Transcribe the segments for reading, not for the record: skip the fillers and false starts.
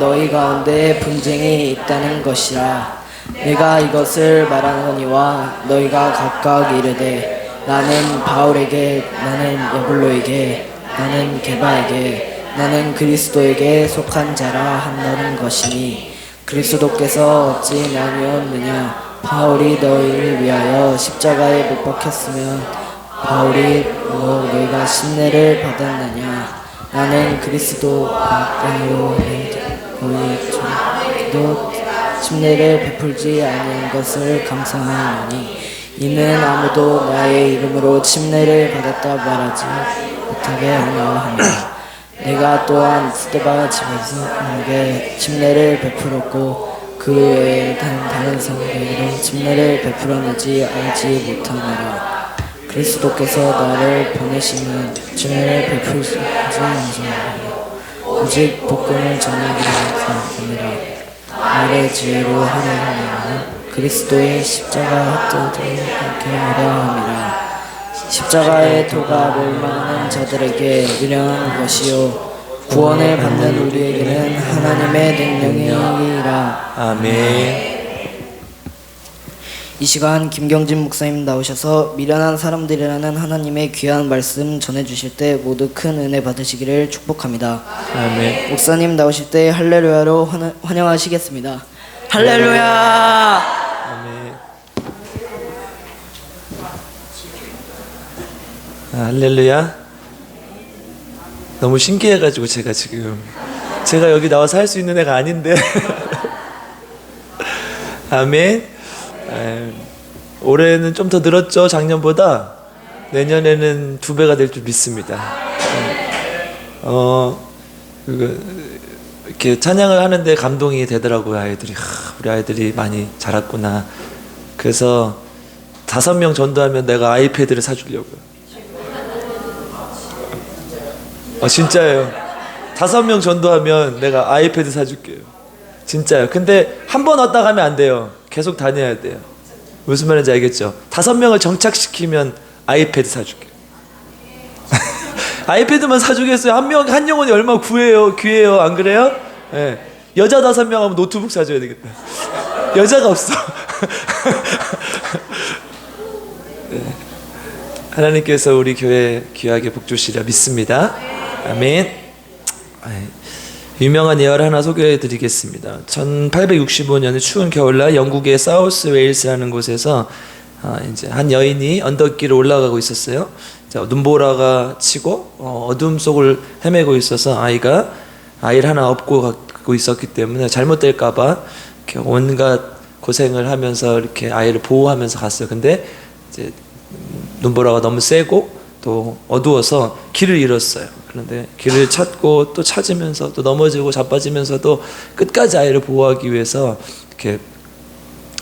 너희 가운데 분쟁이 있다는 것이라. 내가 이것을 말하노니와 너희가 각각 이르되 나는 바울에게, 나는 여블로에게, 나는 게바에게, 나는 그리스도에게 속한 자라 한다는 것이니, 그리스도께서 어찌 나뉘었느냐? 바울이 너희를 위하여 십자가에 못 박혔으면 바울이 너희가 신뢰를 받았느냐? 나는 그리스도 너희도 신뢰를 베풀지 아니한 것을 감사하노니, 이는 아무도 나의 이름으로 침례를 받았다 말하지 못하게 하려 함이라. 내가 또한 스데바 집에서 그에게 침례를 베풀었고 그 외에 다른 성도에게도 침례를 베풀었는지 알지 못하노라. 그리스도께서 나를 보내시면 침례를 베풀지 않으시나요? 오직 복음을 전하기 위함이라. 나의 지혜로 하려 함이라. 그리스도의 십자가 흩어지게 하려 함이라. 십자가의 도가 멸망하는 자들에게 미련한 것이요 구원을 받는 우리에게는 하나님의 능력이라. 아멘. 이 시간 김경진 목사님 나오셔서 미련한 사람들이라는 하나님의 귀한 말씀 전해주실 때 모두 큰 은혜 받으시기를 축복합니다. 아멘. 목사님 나오실 때 할렐루야로 환영하시겠습니다. 할렐루야. 아멘. 할렐루야. 너무 신기해가지고 제가 여기 나와서 할 수 있는 애가 아닌데. 아멘. 올해는 좀 더 늘었죠, 작년보다. 내년에는 2배가 될 줄 믿습니다. 이렇게 찬양을 하는데 감동이 되더라고요. 아이들이 우리 아이들이 많이 자랐구나. 그래서 5명 전도하면 내가 아이패드를 사주려고요. 진짜예요. 5명 전도하면 내가 아이패드 사줄게요. 진짜요. 근데 한 번 왔다 가면 안 돼요. 계속 다녀야 돼요. 무슨 말인지 알겠죠? 5명을 정착시키면 아이패드 사줄게요. 아이패드만 사주겠어요? 한 영혼이 얼마나 귀해요. 안 그래요? 네. 여자 5명 하면 노트북 사줘야 되겠다. 여자가 없어. 네. 하나님께서 우리 교회 귀하게 복주시려 믿습니다. 아멘. 유명한 예화를 하나 소개해 드리겠습니다. 1865년에 추운 겨울날 영국의 사우스 웨일스라는 곳에서 이제 한 여인이 언덕길을 올라가고 있었어요. 눈보라가 치고 어둠 속을 헤매고 있어서 아이를 하나 업고 가고 있었기 때문에 잘못될까봐 이렇게 온갖 고생을 하면서 이렇게 아이를 보호하면서 갔어요. 근데 이제 눈보라가 너무 세고 또 어두워서 길을 잃었어요. 그런데 길을 찾고 또 찾으면서 또 넘어지고 자빠지면서도 끝까지 아이를 보호하기 위해서 이렇게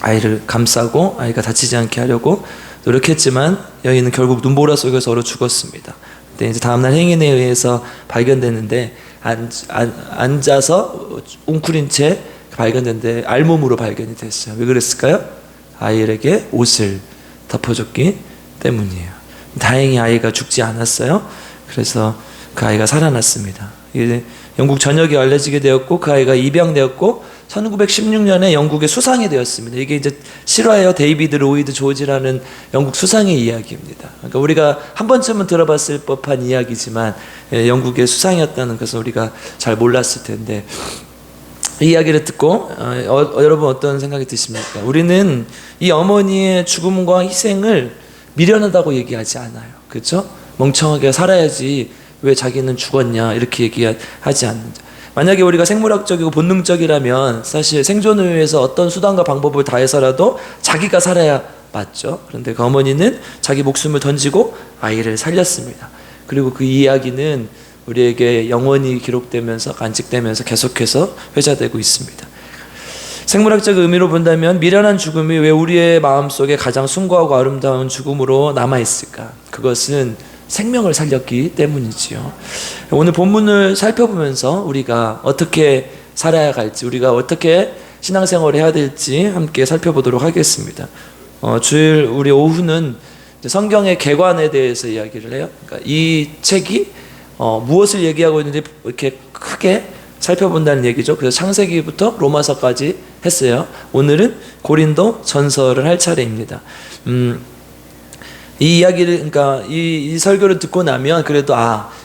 아이를 감싸고 아이가 다치지 않게 하려고 노력했지만 여인은 결국 눈보라 속에서 얼어 죽었습니다. 근데 이제 다음날 행인에 의해서 발견됐는데 앉아서 웅크린 채 발견됐는데 알몸으로 발견이 됐어요. 왜 그랬을까요? 아이에게 옷을 덮어줬기 때문이에요. 다행히 아이가 죽지 않았어요. 그래서 그 아이가 살아났습니다. 이제 영국 전역에 알려지게 되었고 그 아이가 입양되었고 1916년에 영국의 수상이 되었습니다. 이게 이제 실화예요. 데이비드 로이드 조지라는 영국 수상의 이야기입니다. 그러니까 우리가 한 번쯤은 들어봤을 법한 이야기지만 영국의 수상이었다는 것을 우리가 잘 몰랐을 텐데 이 이야기를 듣고 여러분 어떤 생각이 드십니까? 우리는 이 어머니의 죽음과 희생을 미련하다고 얘기하지 않아요. 그렇죠? 멍청하게 살아야지 왜 자기는 죽었냐 이렇게 얘기하지 않는다. 만약에 우리가 생물학적이고 본능적이라면 사실 생존을 위해서 어떤 수단과 방법을 다해서라도 자기가 살아야 맞죠. 그런데 그 어머니는 자기 목숨을 던지고 아이를 살렸습니다. 그리고 그 이야기는 우리에게 영원히 기록되면서 간직되면서 계속해서 회자되고 있습니다. 생물학적 의미로 본다면 미련한 죽음이 왜 우리의 마음속에 가장 숭고하고 아름다운 죽음으로 남아있을까? 그것은 생명을 살렸기 때문이지요. 오늘 본문을 살펴보면서 우리가 어떻게 살아야 할지, 우리가 어떻게 신앙생활을 해야 될지 함께 살펴보도록 하겠습니다. 주일 우리 오후는 성경의 개관에 대해서 이야기를 해요. 그러니까 이 책이 무엇을 얘기하고 있는지 이렇게 크게 살펴본다는 얘기죠. 그래서 창세기부터 로마서까지 했어요. 오늘은 고린도 전서를 할 차례입니다. 이 이야기를, 그러니까 이 설교를 듣고 나면 그래도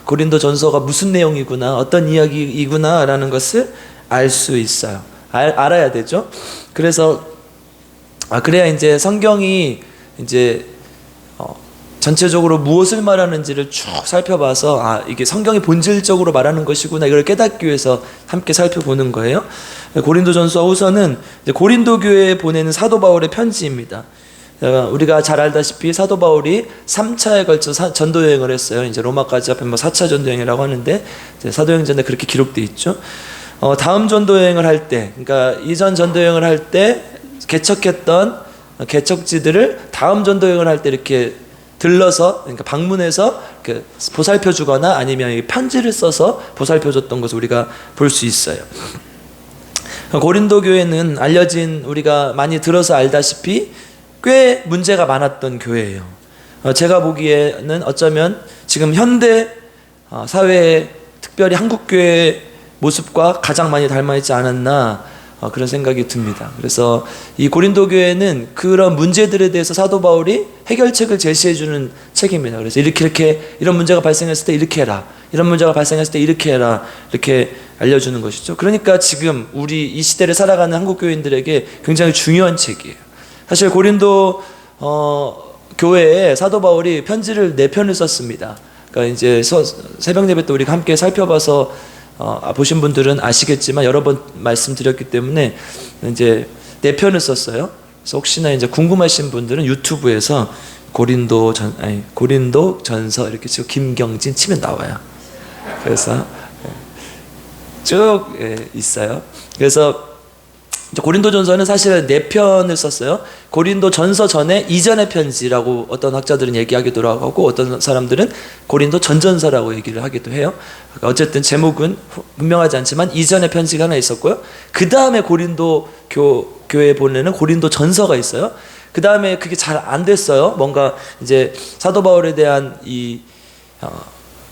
고린도 전서가 무슨 내용이구나, 어떤 이야기이구나라는 것을 알 수 있어요. 알아야 되죠. 그래서 그래야 이제 성경이 이제 전체적으로 무엇을 말하는지를 쭉 살펴봐서 이게 성경이 본질적으로 말하는 것이구나, 이걸 깨닫기 위해서 함께 살펴보는 거예요. 고린도전서 후서는 이제 고린도 교회에 보내는 사도 바울의 편지입니다. 우리가 잘 알다시피 사도 바울이 3차에 걸쳐 전도 여행을 했어요. 이제 로마까지 합하면 4차 전도 여행이라고 하는데, 이제 사도행전에 그렇게 기록되어 있죠. 다음 전도 여행을 할 때, 그러니까 이전 전도 여행을 할 때 개척했던 개척지들을 다음 전도 여행을 할 때 이렇게 들러서, 그러니까 방문해서 보살펴 주거나 아니면 편지를 써서 보살펴 줬던 것을 우리가 볼 수 있어요. 고린도 교회는 알려진, 우리가 많이 들어서 알다시피 꽤 문제가 많았던 교회예요. 제가 보기에는 어쩌면 지금 현대 사회에, 특별히 한국 교회의 모습과 가장 많이 닮아있지 않았나, 그런 생각이 듭니다. 그래서 이 고린도 교회는 그런 문제들에 대해서 사도 바울이 해결책을 제시해주는 책입니다. 그래서 이렇게 이런 문제가 발생했을 때 이렇게 해라, 이런 문제가 발생했을 때 이렇게 해라, 이렇게 알려주는 것이죠. 그러니까 지금 우리 이 시대를 살아가는 한국 교인들에게 굉장히 중요한 책이에요. 사실 고린도 교회에 사도 바울이 편지를 4편을 썼습니다. 그러니까 이제 새벽 예배 때 우리가 함께 살펴봐서 보신 분들은 아시겠지만 여러 번 말씀드렸기 때문에 이제 4편을 썼어요. 그래서 혹시나 이제 궁금하신 분들은 유튜브에서 고린도 전서 이렇게 치고 김경진 치면 나와요. 그래서 쭉 있어요. 그래서 고린도 전서는 사실 4편을 썼어요. 고린도 전서 전에 이전의 편지라고 어떤 학자들은 얘기하기도 하고, 어떤 사람들은 고린도 전전서라고 얘기를 하기도 해요. 어쨌든 제목은 분명하지 않지만 이전의 편지가 하나 있었고요. 그 다음에 고린도 교회에 보내는 고린도 전서가 있어요. 그 다음에 그게 잘 안 됐어요. 뭔가 이제 사도 바울에 대한 이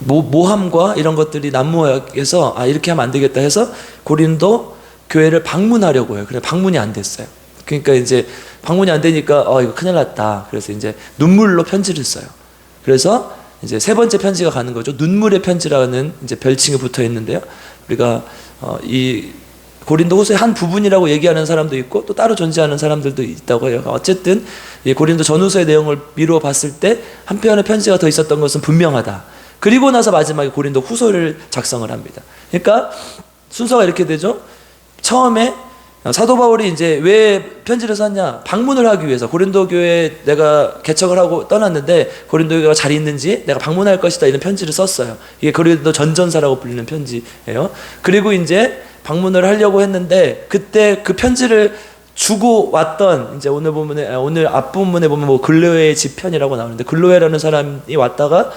모함과 이런 것들이 난무해서 이렇게 하면 안 되겠다 해서 고린도 교회를 방문하려고 해요. 그래 방문이 안 됐어요. 그러니까 이제 방문이 안 되니까 이거 큰일 났다. 그래서 이제 눈물로 편지를 써요. 그래서 이제 3번째 편지가 가는 거죠. 눈물의 편지라는 이제 별칭이 붙어 있는데요. 우리가 이 고린도 후서의 한 부분이라고 얘기하는 사람도 있고 또 따로 존재하는 사람들도 있다고 해요. 어쨌든 이 고린도 전후서의 내용을 미루어 봤을 때 한편의 편지가 더 있었던 것은 분명하다. 그리고 나서 마지막에 고린도 후서를 작성을 합니다. 그러니까 순서가 이렇게 되죠. 처음에 사도 바울이 이제 왜 편지를 썼냐? 방문을 하기 위해서. 고린도 교회에 내가 개척을 하고 떠났는데 고린도 교회가 잘 있는지 내가 방문할 것이다, 이런 편지를 썼어요. 이게 고린도 전전서라고 불리는 편지예요. 그리고 이제 방문을 하려고 했는데 그때 그 편지를 주고 왔던, 이제 오늘 앞부분에 보면 뭐 글로에의 지편이라고 나오는데, 글로에라는 사람이 갔다가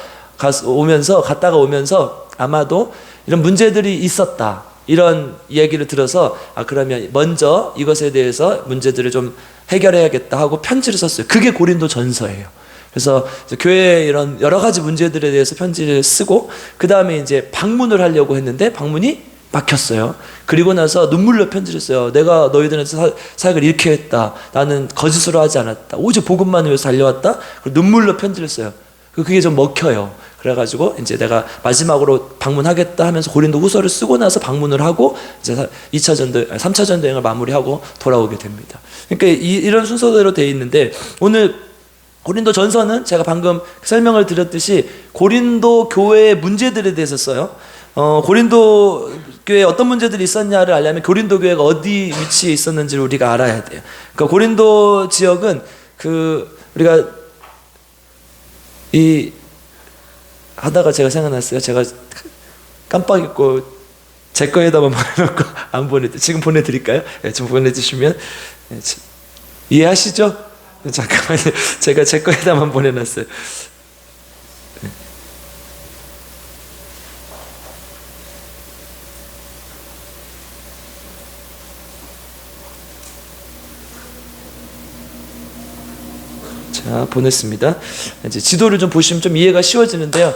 오면서 아마도 이런 문제들이 있었다, 이런 이야기를 들어서 그러면 먼저 이것에 대해서 문제들을 좀 해결해야겠다 하고 편지를 썼어요. 그게 고린도 전서예요. 그래서 교회의 이런 여러 가지 문제들에 대해서 편지를 쓰고 그 다음에 이제 방문을 하려고 했는데 방문이 막혔어요. 그리고 나서 눈물로 편지를 써요. 내가 너희들한테 사역을 이렇게 했다. 나는 거짓으로 하지 않았다. 오직 복음만을 위해서 달려왔다. 그리고 눈물로 편지를 써요. 그게 좀 먹혀요. 그래가지고 이제 내가 마지막으로 방문하겠다 하면서 고린도 후서를 쓰고 나서 방문을 하고 이제 3차 전도 여행을 마무리하고 돌아오게 됩니다. 그러니까 이런 순서대로 되어 있는데, 오늘 고린도 전서는 제가 방금 설명을 드렸듯이 고린도 교회의 문제들에 대해서 써요. 고린도 교회에 어떤 문제들이 있었냐를 알려면 고린도 교회가 어디 위치에 있었는지를 우리가 알아야 돼요. 그러니까 고린도 지역은 우리가 하다가 제가 생각났어요. 제가 깜빡 잊고 제 거에다만 보내놓고 안 지금 보내드릴까요? 네, 좀 보내주시면 이해하시죠? 잠깐만요. 제가 제 거에다만 보내놨어요. 자, 보냈습니다. 이제 지도를 좀 보시면 좀 이해가 쉬워지는데요.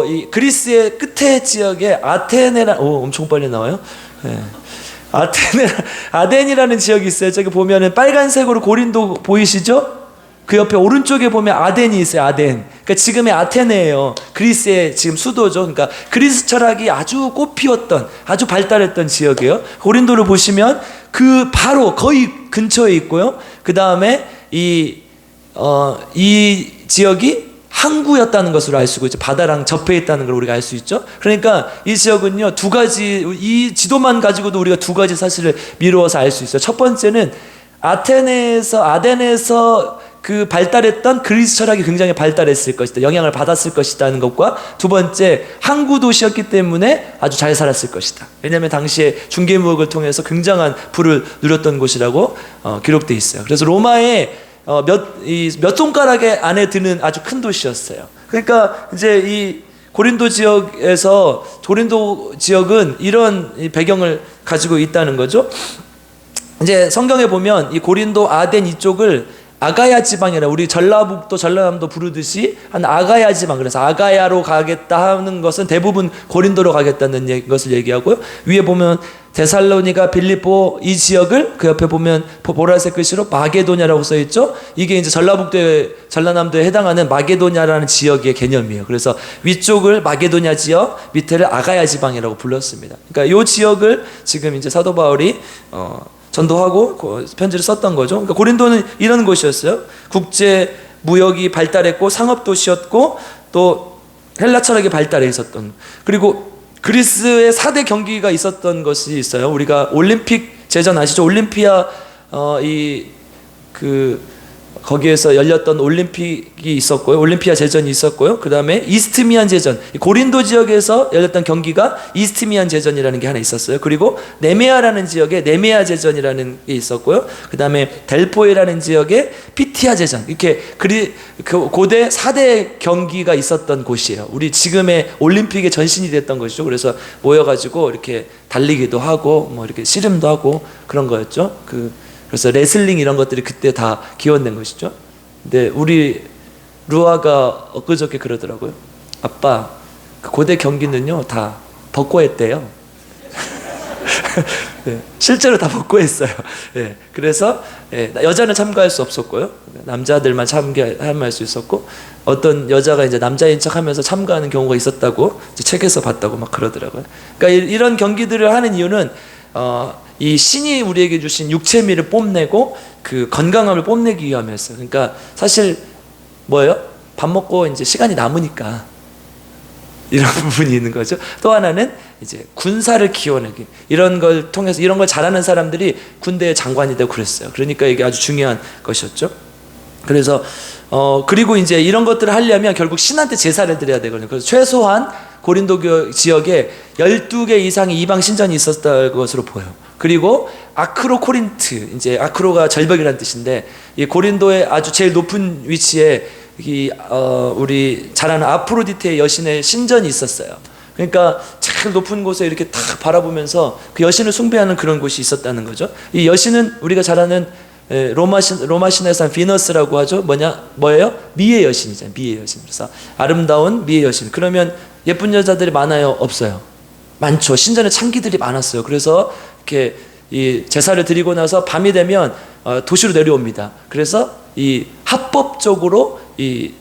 이 그리스의 끝에 지역에 엄청 빨리 나와요. 네. 아덴이라는 지역이 있어요. 저기 보면은 빨간색으로 고린도 보이시죠? 그 옆에 오른쪽에 보면 아덴이 있어요. 아덴. 그러니까 지금의 아테네예요. 그리스의 지금 수도죠. 그러니까 그리스 철학이 아주 꽃피웠던, 아주 발달했던 지역이에요. 고린도를 보시면 그 바로 거의 근처에 있고요. 그 다음에 이 지역이 항구였다는 것으로 알 수 있죠. 바다랑 접해 있다는 걸 우리가 알 수 있죠. 그러니까 이 지역은요, 두 가지, 이 지도만 가지고도 우리가 두 가지 사실을 미루어서 알 수 있어요. 첫 번째는 아덴에서 그 발달했던 그리스 철학이 굉장히 발달했을 것이다, 영향을 받았을 것이라는 것과, 두 번째, 항구 도시였기 때문에 아주 잘 살았을 것이다. 왜냐하면 당시에 중개무역을 통해서 굉장한 부를 누렸던 곳이라고 기록되어 있어요. 그래서 로마의 몇 손가락의 안에 드는 아주 큰 도시였어요. 그러니까 이제 이 고린도 지역은 이런 배경을 가지고 있다는 거죠. 이제 성경에 보면 이 고린도 아덴 이쪽을 아가야 지방이라, 우리 전라북도 전라남도 부르듯이 한 아가야 지방, 그래서 아가야로 가겠다 하는 것은 대부분 고린도로 가겠다는 것을 얘기하고요. 위에 보면 데살로니가, 빌립보, 이 지역을 그 옆에 보면 보라색 글씨로 마게도냐라고 써 있죠. 이게 이제 전라남도에 해당하는 마게도냐라는 지역의 개념이에요. 그래서 위쪽을 마게도냐 지역, 밑에를 아가야 지방이라고 불렀습니다. 그러니까 이 지역을 지금 이제 사도 바울이 전도하고 편지를 썼던 거죠. 그러니까 고린도는 이런 곳이었어요. 국제 무역이 발달했고 상업 도시였고, 또 헬라 철학이 발달해 있었던, 그리고 그리스의 4대 경기가 있었던 것이 있어요. 우리가 올림픽 제전 아시죠? 올림피아 거기에서 열렸던 올림픽이 있었고요. 올림피아 제전이 있었고요. 그 다음에 이스트미안 제전, 고린도 지역에서 열렸던 경기가 이스트미안 제전이라는 게 하나 있었어요. 그리고 네메아라는 지역에 네메아 제전이라는 게 있었고요. 그 다음에 델포이라는 지역에 피티아 제전, 이렇게 고대 4대 경기가 있었던 곳이에요. 우리 지금의 올림픽의 전신이 됐던 것이죠. 그래서 모여가지고 이렇게 달리기도 하고 뭐 이렇게 씨름도 하고 그런 거였죠. 그래서 레슬링 이런 것들이 그때 다 기원된 것이죠. 근데 우리 루아가 엊그저께 그러더라고요. 아빠, 그 고대 경기는요 다 복고했대요. 네, 실제로 다 복고했어요. 네, 그래서 여자는 참가할 수 없었고요. 남자들만 참가할 수 있었고, 어떤 여자가 이제 남자인 척하면서 참가하는 경우가 있었다고 이제 책에서 봤다고 막 그러더라고요. 그러니까 이런 경기들을 하는 이유는 이 신이 우리에게 주신 육체미를 뽐내고 그 건강함을 뽐내기 위함이었어요. 그러니까 사실 뭐예요? 밥 먹고 이제 시간이 남으니까 이런 부분이 있는 거죠. 또 하나는 이제 군사를 키워내기, 이런 걸 통해서 이런 걸 잘하는 사람들이 군대의 장관이 되고 그랬어요. 그러니까 이게 아주 중요한 것이었죠. 그래서 그리고 이제 이런 것들을 하려면 결국 신한테 제사를 드려야 되거든요. 그래서 최소한 고린도 지역에 12개 이상의 이방 신전이 있었던 것으로 보여요. 그리고 아크로 코린트, 이제 아크로가 절벽이라는 뜻인데, 이 고린도의 아주 제일 높은 위치에 우리 잘 아는 아프로디테의 여신의 신전이 있었어요. 그러니까 제일 높은 곳에 이렇게 딱 바라보면서 그 여신을 숭배하는 그런 곳이 있었다는 거죠. 이 여신은 우리가 잘 아는 로마 신에서 비너스라고 하죠. 뭐예요? 미의 여신이잖아요. 미의 여신. 그래서 아름다운 미의 여신. 그러면 예쁜 여자들이 많아요? 없어요? 많죠. 신전에 창기들이 많았어요. 그래서 이렇게 이 제사를 드리고 나서 밤이 되면 도시로 내려옵니다. 그래서 이 합법적으로 이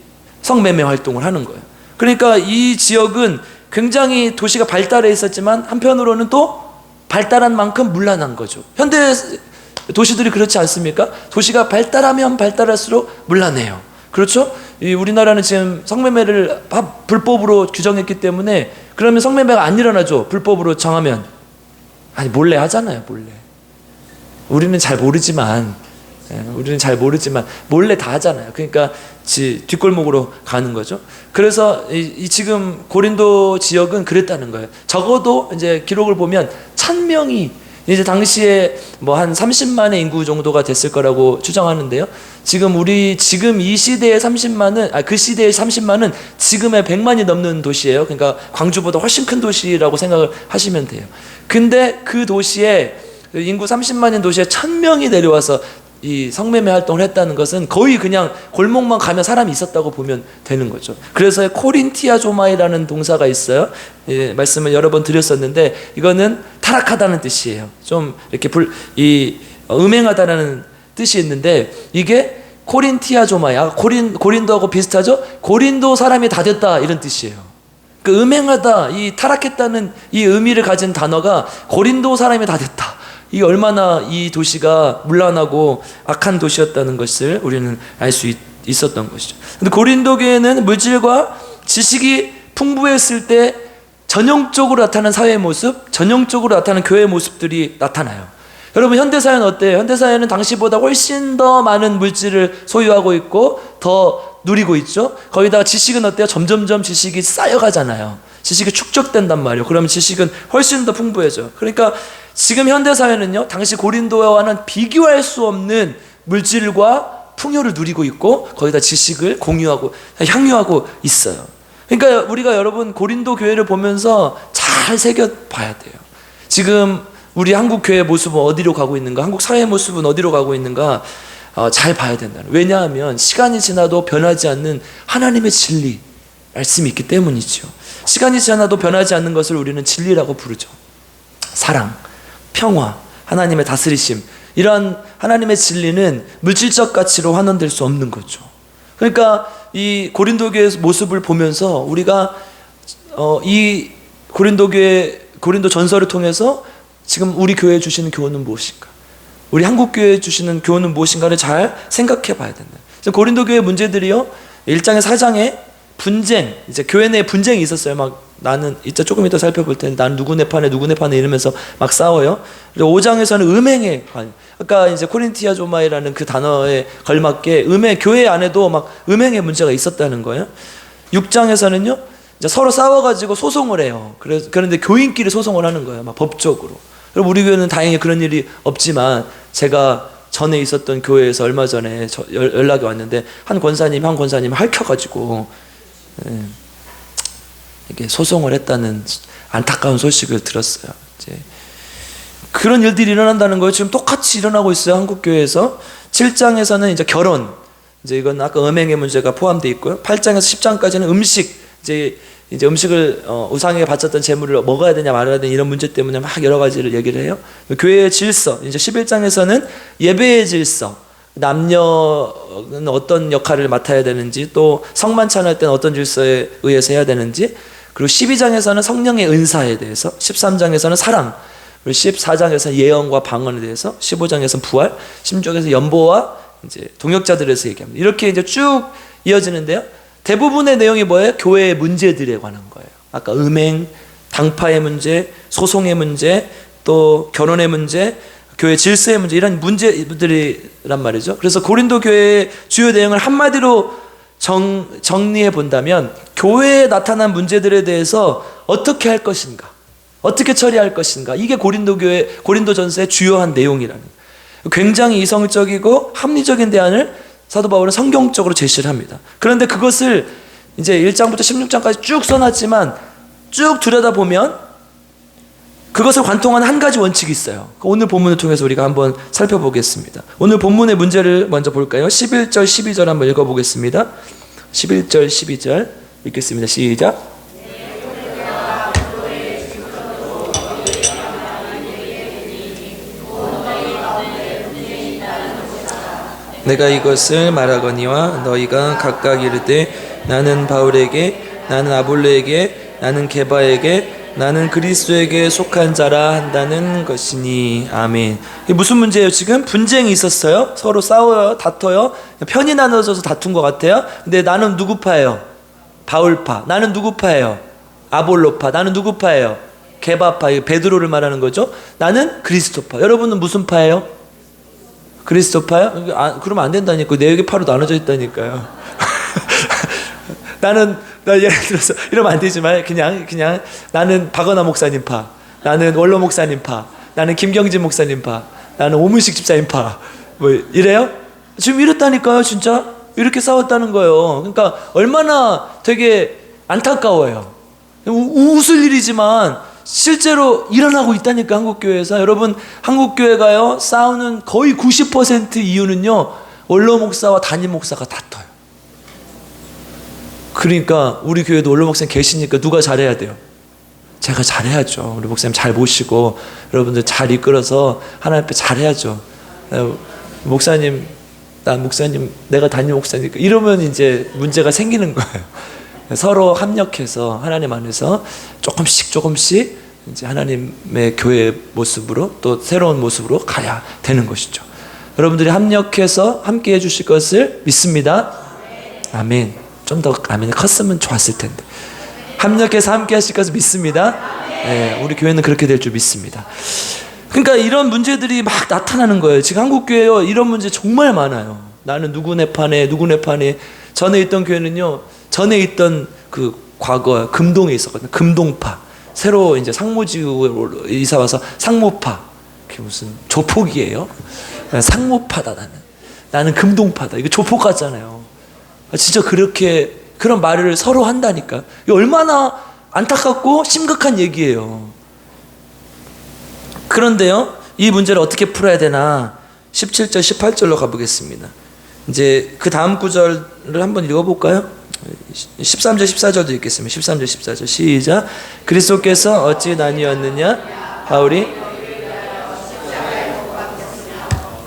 성매매 활동을 하는 거예요. 그러니까 이 지역은 굉장히 도시가 발달해 있었지만 한편으로는 또 발달한 만큼 문란한 거죠. 현대 도시들이 그렇지 않습니까? 도시가 발달하면 발달할수록 문란해요. 그렇죠? 우리나라는 지금 성매매를 불법으로 규정했기 때문에, 그러면 성매매가 안 일어나죠. 불법으로 정하면. 아니, 몰래 하잖아요. 몰래. 우리는 잘 모르지만 몰래 다 하잖아요. 그러니까 뒷골목으로 가는 거죠. 그래서 지금 고린도 지역은 그랬다는 거예요. 적어도 이제 기록을 보면 1000명이 이제 당시에 뭐 한 30만의 인구 정도가 됐을 거라고 추정하는데요. 지금 이 시대의 30만은, 그 시대의 30만은 지금의 100만이 넘는 도시예요. 그러니까 광주보다 훨씬 큰 도시라고 생각을 하시면 돼요. 근데 그 도시에, 인구 30만인 도시에 1000명이 내려와서 이 성매매 활동을 했다는 것은 거의 그냥 골목만 가면 사람이 있었다고 보면 되는 거죠. 그래서 코린티아조마이라는 동사가 있어요. 예, 말씀을 여러 번 드렸었는데 이거는 타락하다는 뜻이에요. 좀 이렇게 음행하다라는 뜻이 있는데 이게 코린티아조마이, 고린도하고 비슷하죠? 고린도 사람이 다 됐다 이런 뜻이에요. 그 음행하다, 이 타락했다는 이 의미를 가진 단어가 고린도 사람이 다 됐다. 이 얼마나 이 도시가 문란하고 악한 도시였다는 것을 우리는 알 수 있었던 것이죠. 근데 고린도 교회는 물질과 지식이 풍부했을 때 전형적으로 나타나는 사회의 모습, 전형적으로 나타나는 교회의 모습들이 나타나요. 여러분 현대사회는 어때요? 현대사회는 당시보다 훨씬 더 많은 물질을 소유하고 있고 더 누리고 있죠. 거기다가 지식은 어때요? 점점점 지식이 쌓여가잖아요. 지식이 축적된단 말이에요. 그러면 지식은 훨씬 더 풍부해져요. 그러니까 지금 현대사회는요, 당시 고린도와는 비교할 수 없는 물질과 풍요를 누리고 있고 거기다 지식을 공유하고 향유하고 있어요. 그러니까 우리가 여러분 고린도 교회를 보면서 잘 새겨봐야 돼요. 지금 우리 한국 교회의 모습은 어디로 가고 있는가, 한국 사회의 모습은 어디로 가고 있는가 잘 봐야 된다. 왜냐하면 시간이 지나도 변하지 않는 하나님의 진리 말씀이 있기 때문이죠. 시간이 지나도 변하지 않는 것을 우리는 진리라고 부르죠. 사랑, 평화, 하나님의 다스리심, 이런 하나님의 진리는 물질적 가치로 환원될 수 없는 거죠. 그러니까 이 고린도 교회의 모습을 보면서 우리가 이 고린도 교회, 고린도 전설을 통해서 지금 우리 교회에 주시는 교훈은 무엇인가, 우리 한국 교회에 주시는 교훈은 무엇인가를 잘 생각해 봐야 된다. 고린도 교회 문제들이요, 1장에 4장에 분쟁, 이제 교회 내에 분쟁이 있었어요. 막 나는 이따 조금 이따 살펴볼 텐데 나는 누구네 판에 이러면서 막 싸워요. 그리고 5장에서는 음행에 관해, 아까 이제 코린티아조마이라는 그 단어에 걸맞게 교회 안에도 막 음행의 문제가 있었다는 거예요. 6장에서는요, 이제 서로 싸워가지고 소송을 해요. 그런데 교인끼리 소송을 하는 거예요. 막 법적으로. 그리고 우리 교회는 다행히 그런 일이 없지만, 제가 전에 있었던 교회에서 얼마 전에 연락이 왔는데 한 권사님 핥혀가지고 이게 소송을 했다는 안타까운 소식을 들었어요. 이제 그런 일들이 일어난다는 거예요. 지금 똑같이 일어나고 있어요. 한국 교회에서. 7장에서는 이제 결혼, 이제 이건 아까 음행의 문제가 포함되어 있고요. 8장에서 10장까지는 음식, 이제 음식을 우상에게 바쳤던 재물을 먹어야 되냐 말아야 되냐 이런 문제 때문에 막 여러 가지를 얘기를 해요. 교회의 질서, 이제 11장에서는 예배의 질서, 남녀는 어떤 역할을 맡아야 되는지, 또 성만찬할 때는 어떤 질서에 의해서 해야 되는지, 그리고 12장에서는 성령의 은사에 대해서, 13장에서는 사랑, 그리고 14장에서는 예언과 방언에 대해서, 15장에서는 부활, 16장에서 연보와 이제 동역자들에 대해서 얘기합니다. 이렇게 이제 쭉 이어지는데요. 대부분의 내용이 뭐예요? 교회의 문제들에 관한 거예요. 아까 음행, 당파의 문제, 소송의 문제, 또 결혼의 문제, 교회 질서의 문제, 이런 문제들이란 말이죠. 그래서 고린도 교회의 주요 내용을 한마디로 정리해 본다면, 교회에 나타난 문제들에 대해서 어떻게 할 것인가, 어떻게 처리할 것인가, 이게 고린도전서의 주요한 내용이라는 거예요. 굉장히 이성적이고 합리적인 대안을 사도 바울은 성경적으로 제시를 합니다. 그런데 그것을 이제 1장부터 16장까지 쭉 써놨지만, 쭉 들여다보면 그것을 관통하는 한 가지 원칙이 있어요. 오늘 본문을 통해서 우리가 한번 살펴보겠습니다. 오늘 본문의 문제를 먼저 볼까요? 11절 12절 한번 읽어보겠습니다. 11절 12절 읽겠습니다. 시작. 내가 이것을 말하거니와 너희가 각각 이르되 나는 바울에게, 나는 아볼로에게, 나는 게바에게, 나는 그리스도에게 속한 자라 한다는 것이니. 아멘. 이게 무슨 문제예요? 지금 분쟁이 있었어요. 서로 싸워요, 다퉈요. 편이 나눠져서 다툰 것 같아요. 근데 나는 누구 파예요? 바울파. 나는 누구 파예요? 아볼로파. 나는 누구 파예요? 게바파. 베드로를 말하는 거죠. 나는 그리스도파. 여러분은 무슨 파예요? 그리스도파요? 그러면 안 된다니까. 네 개 파로 나눠져 있다니까요. 나 예를 들어서 이러면 안 되지만 그냥 나는 박원하 목사님 파, 나는 원로 목사님 파, 나는 김경진 목사님 파, 나는 오문식 집사님 파, 뭐 이래요? 지금 이랬다니까요. 진짜 이렇게 싸웠다는 거예요. 그러니까 얼마나 되게 안타까워요. 웃을 일이지만 실제로 일어나고 있다니까, 한국교회에서. 여러분, 한국교회가요, 싸우는 거의 90% 이유는요, 원로 목사와 담임 목사가 다퉈요. 그러니까 우리 교회도 원로 목사님 계시니까 누가 잘해야 돼요? 제가 잘해야죠. 우리 목사님 잘 모시고 여러분들 잘 이끌어서 하나님 앞에 잘해야죠. 목사님, 난 목사님, 내가 담임 목사니까 이러면 이제 문제가 생기는 거예요. 서로 합력해서 하나님 안에서 조금씩 이제 하나님의 교회의 모습으로, 또 새로운 모습으로 가야 되는 것이죠. 여러분들이 합력해서 함께 해주실 것을 믿습니다. 아멘. 좀 더 아멘이 컸으면 좋았을 텐데. 합력해서 함께 하실 것을 믿습니다. 네, 우리 교회는 그렇게 될 줄 믿습니다. 그러니까 이런 문제들이 막 나타나는 거예요. 지금 한국교회요, 이런 문제 정말 많아요. 나는 누구네 판에, 누구네 판에. 전에 있던 교회는요, 전에 있던 그 과거 금동에 있었거든요. 금동파. 새로 이제 상무지구로 이사 와서 상무파. 그게 무슨 조폭이에요? 상무파다, 나는 금동파다. 이거 조폭 같잖아요. 진짜 그렇게 그런 말을 서로 한다니까. 이게 얼마나 안타깝고 심각한 얘기예요. 그런데요, 이 문제를 어떻게 풀어야 되나 17절 18절로 가보겠습니다. 이제 그 다음 구절을 한번 읽어볼까요? 13절 14절도 읽겠습니다. 13절 14절 시작. 그리스도께서 어찌 나뉘었느냐?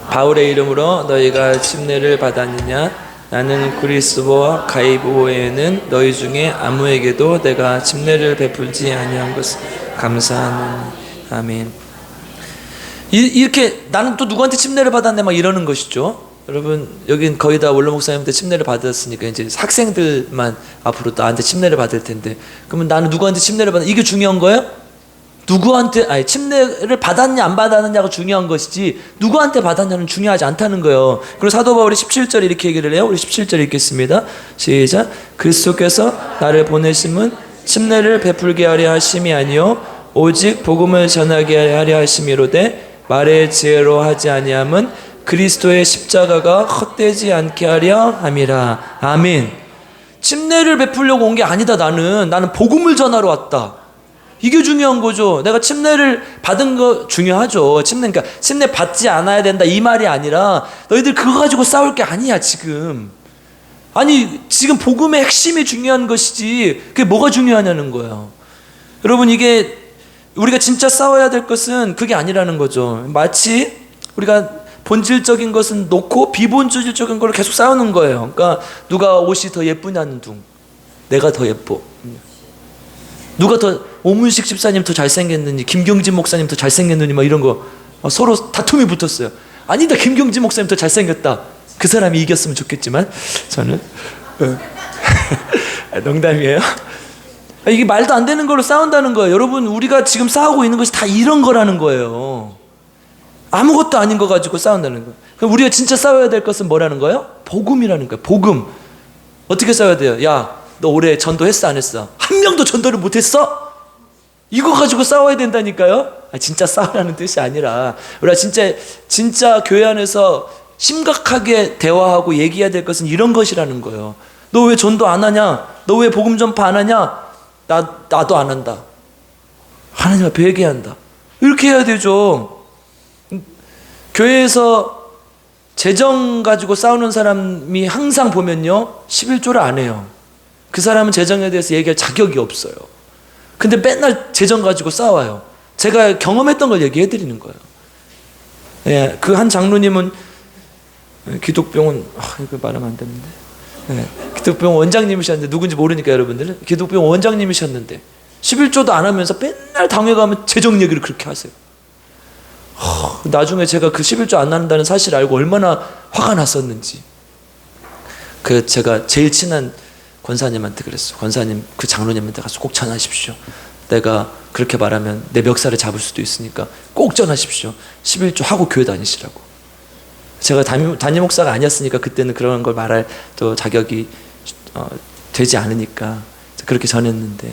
바울의 이름으로 너희가 침례를 받았느냐? 나는 그리스도와 가이보에는 너희 중에 아무에게도 내가 침례를 베풀지 아니한 것을 감사하노니. 아멘. 이렇게 나는 또 누구한테 침례를 받았네 막 이러는 것이죠. 여러분, 여긴 거의 다 원로 목사님한테 침례를 받았으니까 이제 학생들만 앞으로 나한테 침례를 받을 텐데, 그러면 나는 누구한테 침례를 받았냐, 이게 중요한 거예요? 누구한테, 아니, 침례를 받았냐 안 받았느냐가 중요한 것이지 누구한테 받았냐는 중요하지 않다는 거예요. 그리고 사도 바울이 17절에 이렇게 얘기를 해요. 우리 17절 읽겠습니다. 시작. 그리스도께서 나를 보내심은 침례를 베풀게 하려 하심이 아니요 오직 복음을 전하게 하려 하심이로되 말의 지혜로 하지 아니함은 그리스도의 십자가가 헛되지 않게 하려 함이라. 아멘. 침례를 베풀려고 온 게 아니다. 나는 복음을 전하러 왔다. 이게 중요한 거죠. 내가 침례를 받은 거 중요하죠. 그러니까 침례 받지 않아야 된다 이 말이 아니라 너희들 그거 가지고 싸울 게 아니야 지금. 아니 지금 복음의 핵심이 중요한 것이지 그게 뭐가 중요하냐는 거예요. 여러분, 이게 우리가 진짜 싸워야 될 것은 그게 아니라는 거죠. 마치 우리가 본질적인 것은 놓고 비본질적인 걸 계속 싸우는 거예요. 그러니까 누가 옷이 더 예쁘냐는 둥. 내가 더 예뻐. 누가 더 오문식 집사님 더 잘생겼느니, 김경진 목사님 더 잘생겼느니 막 이런 거 서로 다툼이 붙었어요. 아니다, 김경진 목사님 더 잘생겼다. 그 사람이 이겼으면 좋겠지만 저는 농담이에요. 이게 말도 안 되는 걸로 싸운다는 거예요. 여러분, 우리가 지금 싸우고 있는 것이 다 이런 거라는 거예요. 아무것도 아닌 거 가지고 싸운다는 거예요. 그럼 우리가 진짜 싸워야 될 것은 뭐라는 거예요? 복음이라는 거예요. 복음. 어떻게 싸워야 돼요? 야, 너 올해 전도했어 안 했어? 한 명도 전도를 못했어? 이거 가지고 싸워야 된다니까요. 진짜 싸우라는 뜻이 아니라 우리가 진짜 교회 안에서 심각하게 대화하고 얘기해야 될 것은 이런 것이라는 거예요. 너 왜 전도 안 하냐? 너 왜 복음 전파 안 하냐? 나도 안 한다. 하나님 앞에 회개한다. 이렇게 해야 되죠. 교회에서 재정 가지고 싸우는 사람이 항상 보면요 11조를 안 해요. 그 사람은 재정에 대해서 얘기할 자격이 없어요. 근데 맨날 재정 가지고 싸워요. 제가 경험했던 걸 얘기해 드리는 거예요. 예, 그 한 장로님은 기독병원, 이거 말하면 안 되는데. 예, 기독병원 원장님이셨는데, 누군지 모르니까 여러분들은. 기독병원 원장님이셨는데 11조도 안 하면서 맨날 당회 가면 재정 얘기를 그렇게 하세요. 나중에 제가 그 11조 안 한다는 사실을 알고 얼마나 화가 났었는지. 제가 제일 친한 권사님한테 그랬어. 권사님, 그 장로님한테 가서 꼭 전하십시오. 내가 그렇게 말하면 내 멱살을 잡을 수도 있으니까 꼭 전하십시오. 11조 하고 교회 다니시라고. 제가 담임 목사가 아니었으니까 그때는 그런 걸 말할 또 자격이 되지 않으니까 그렇게 전했는데,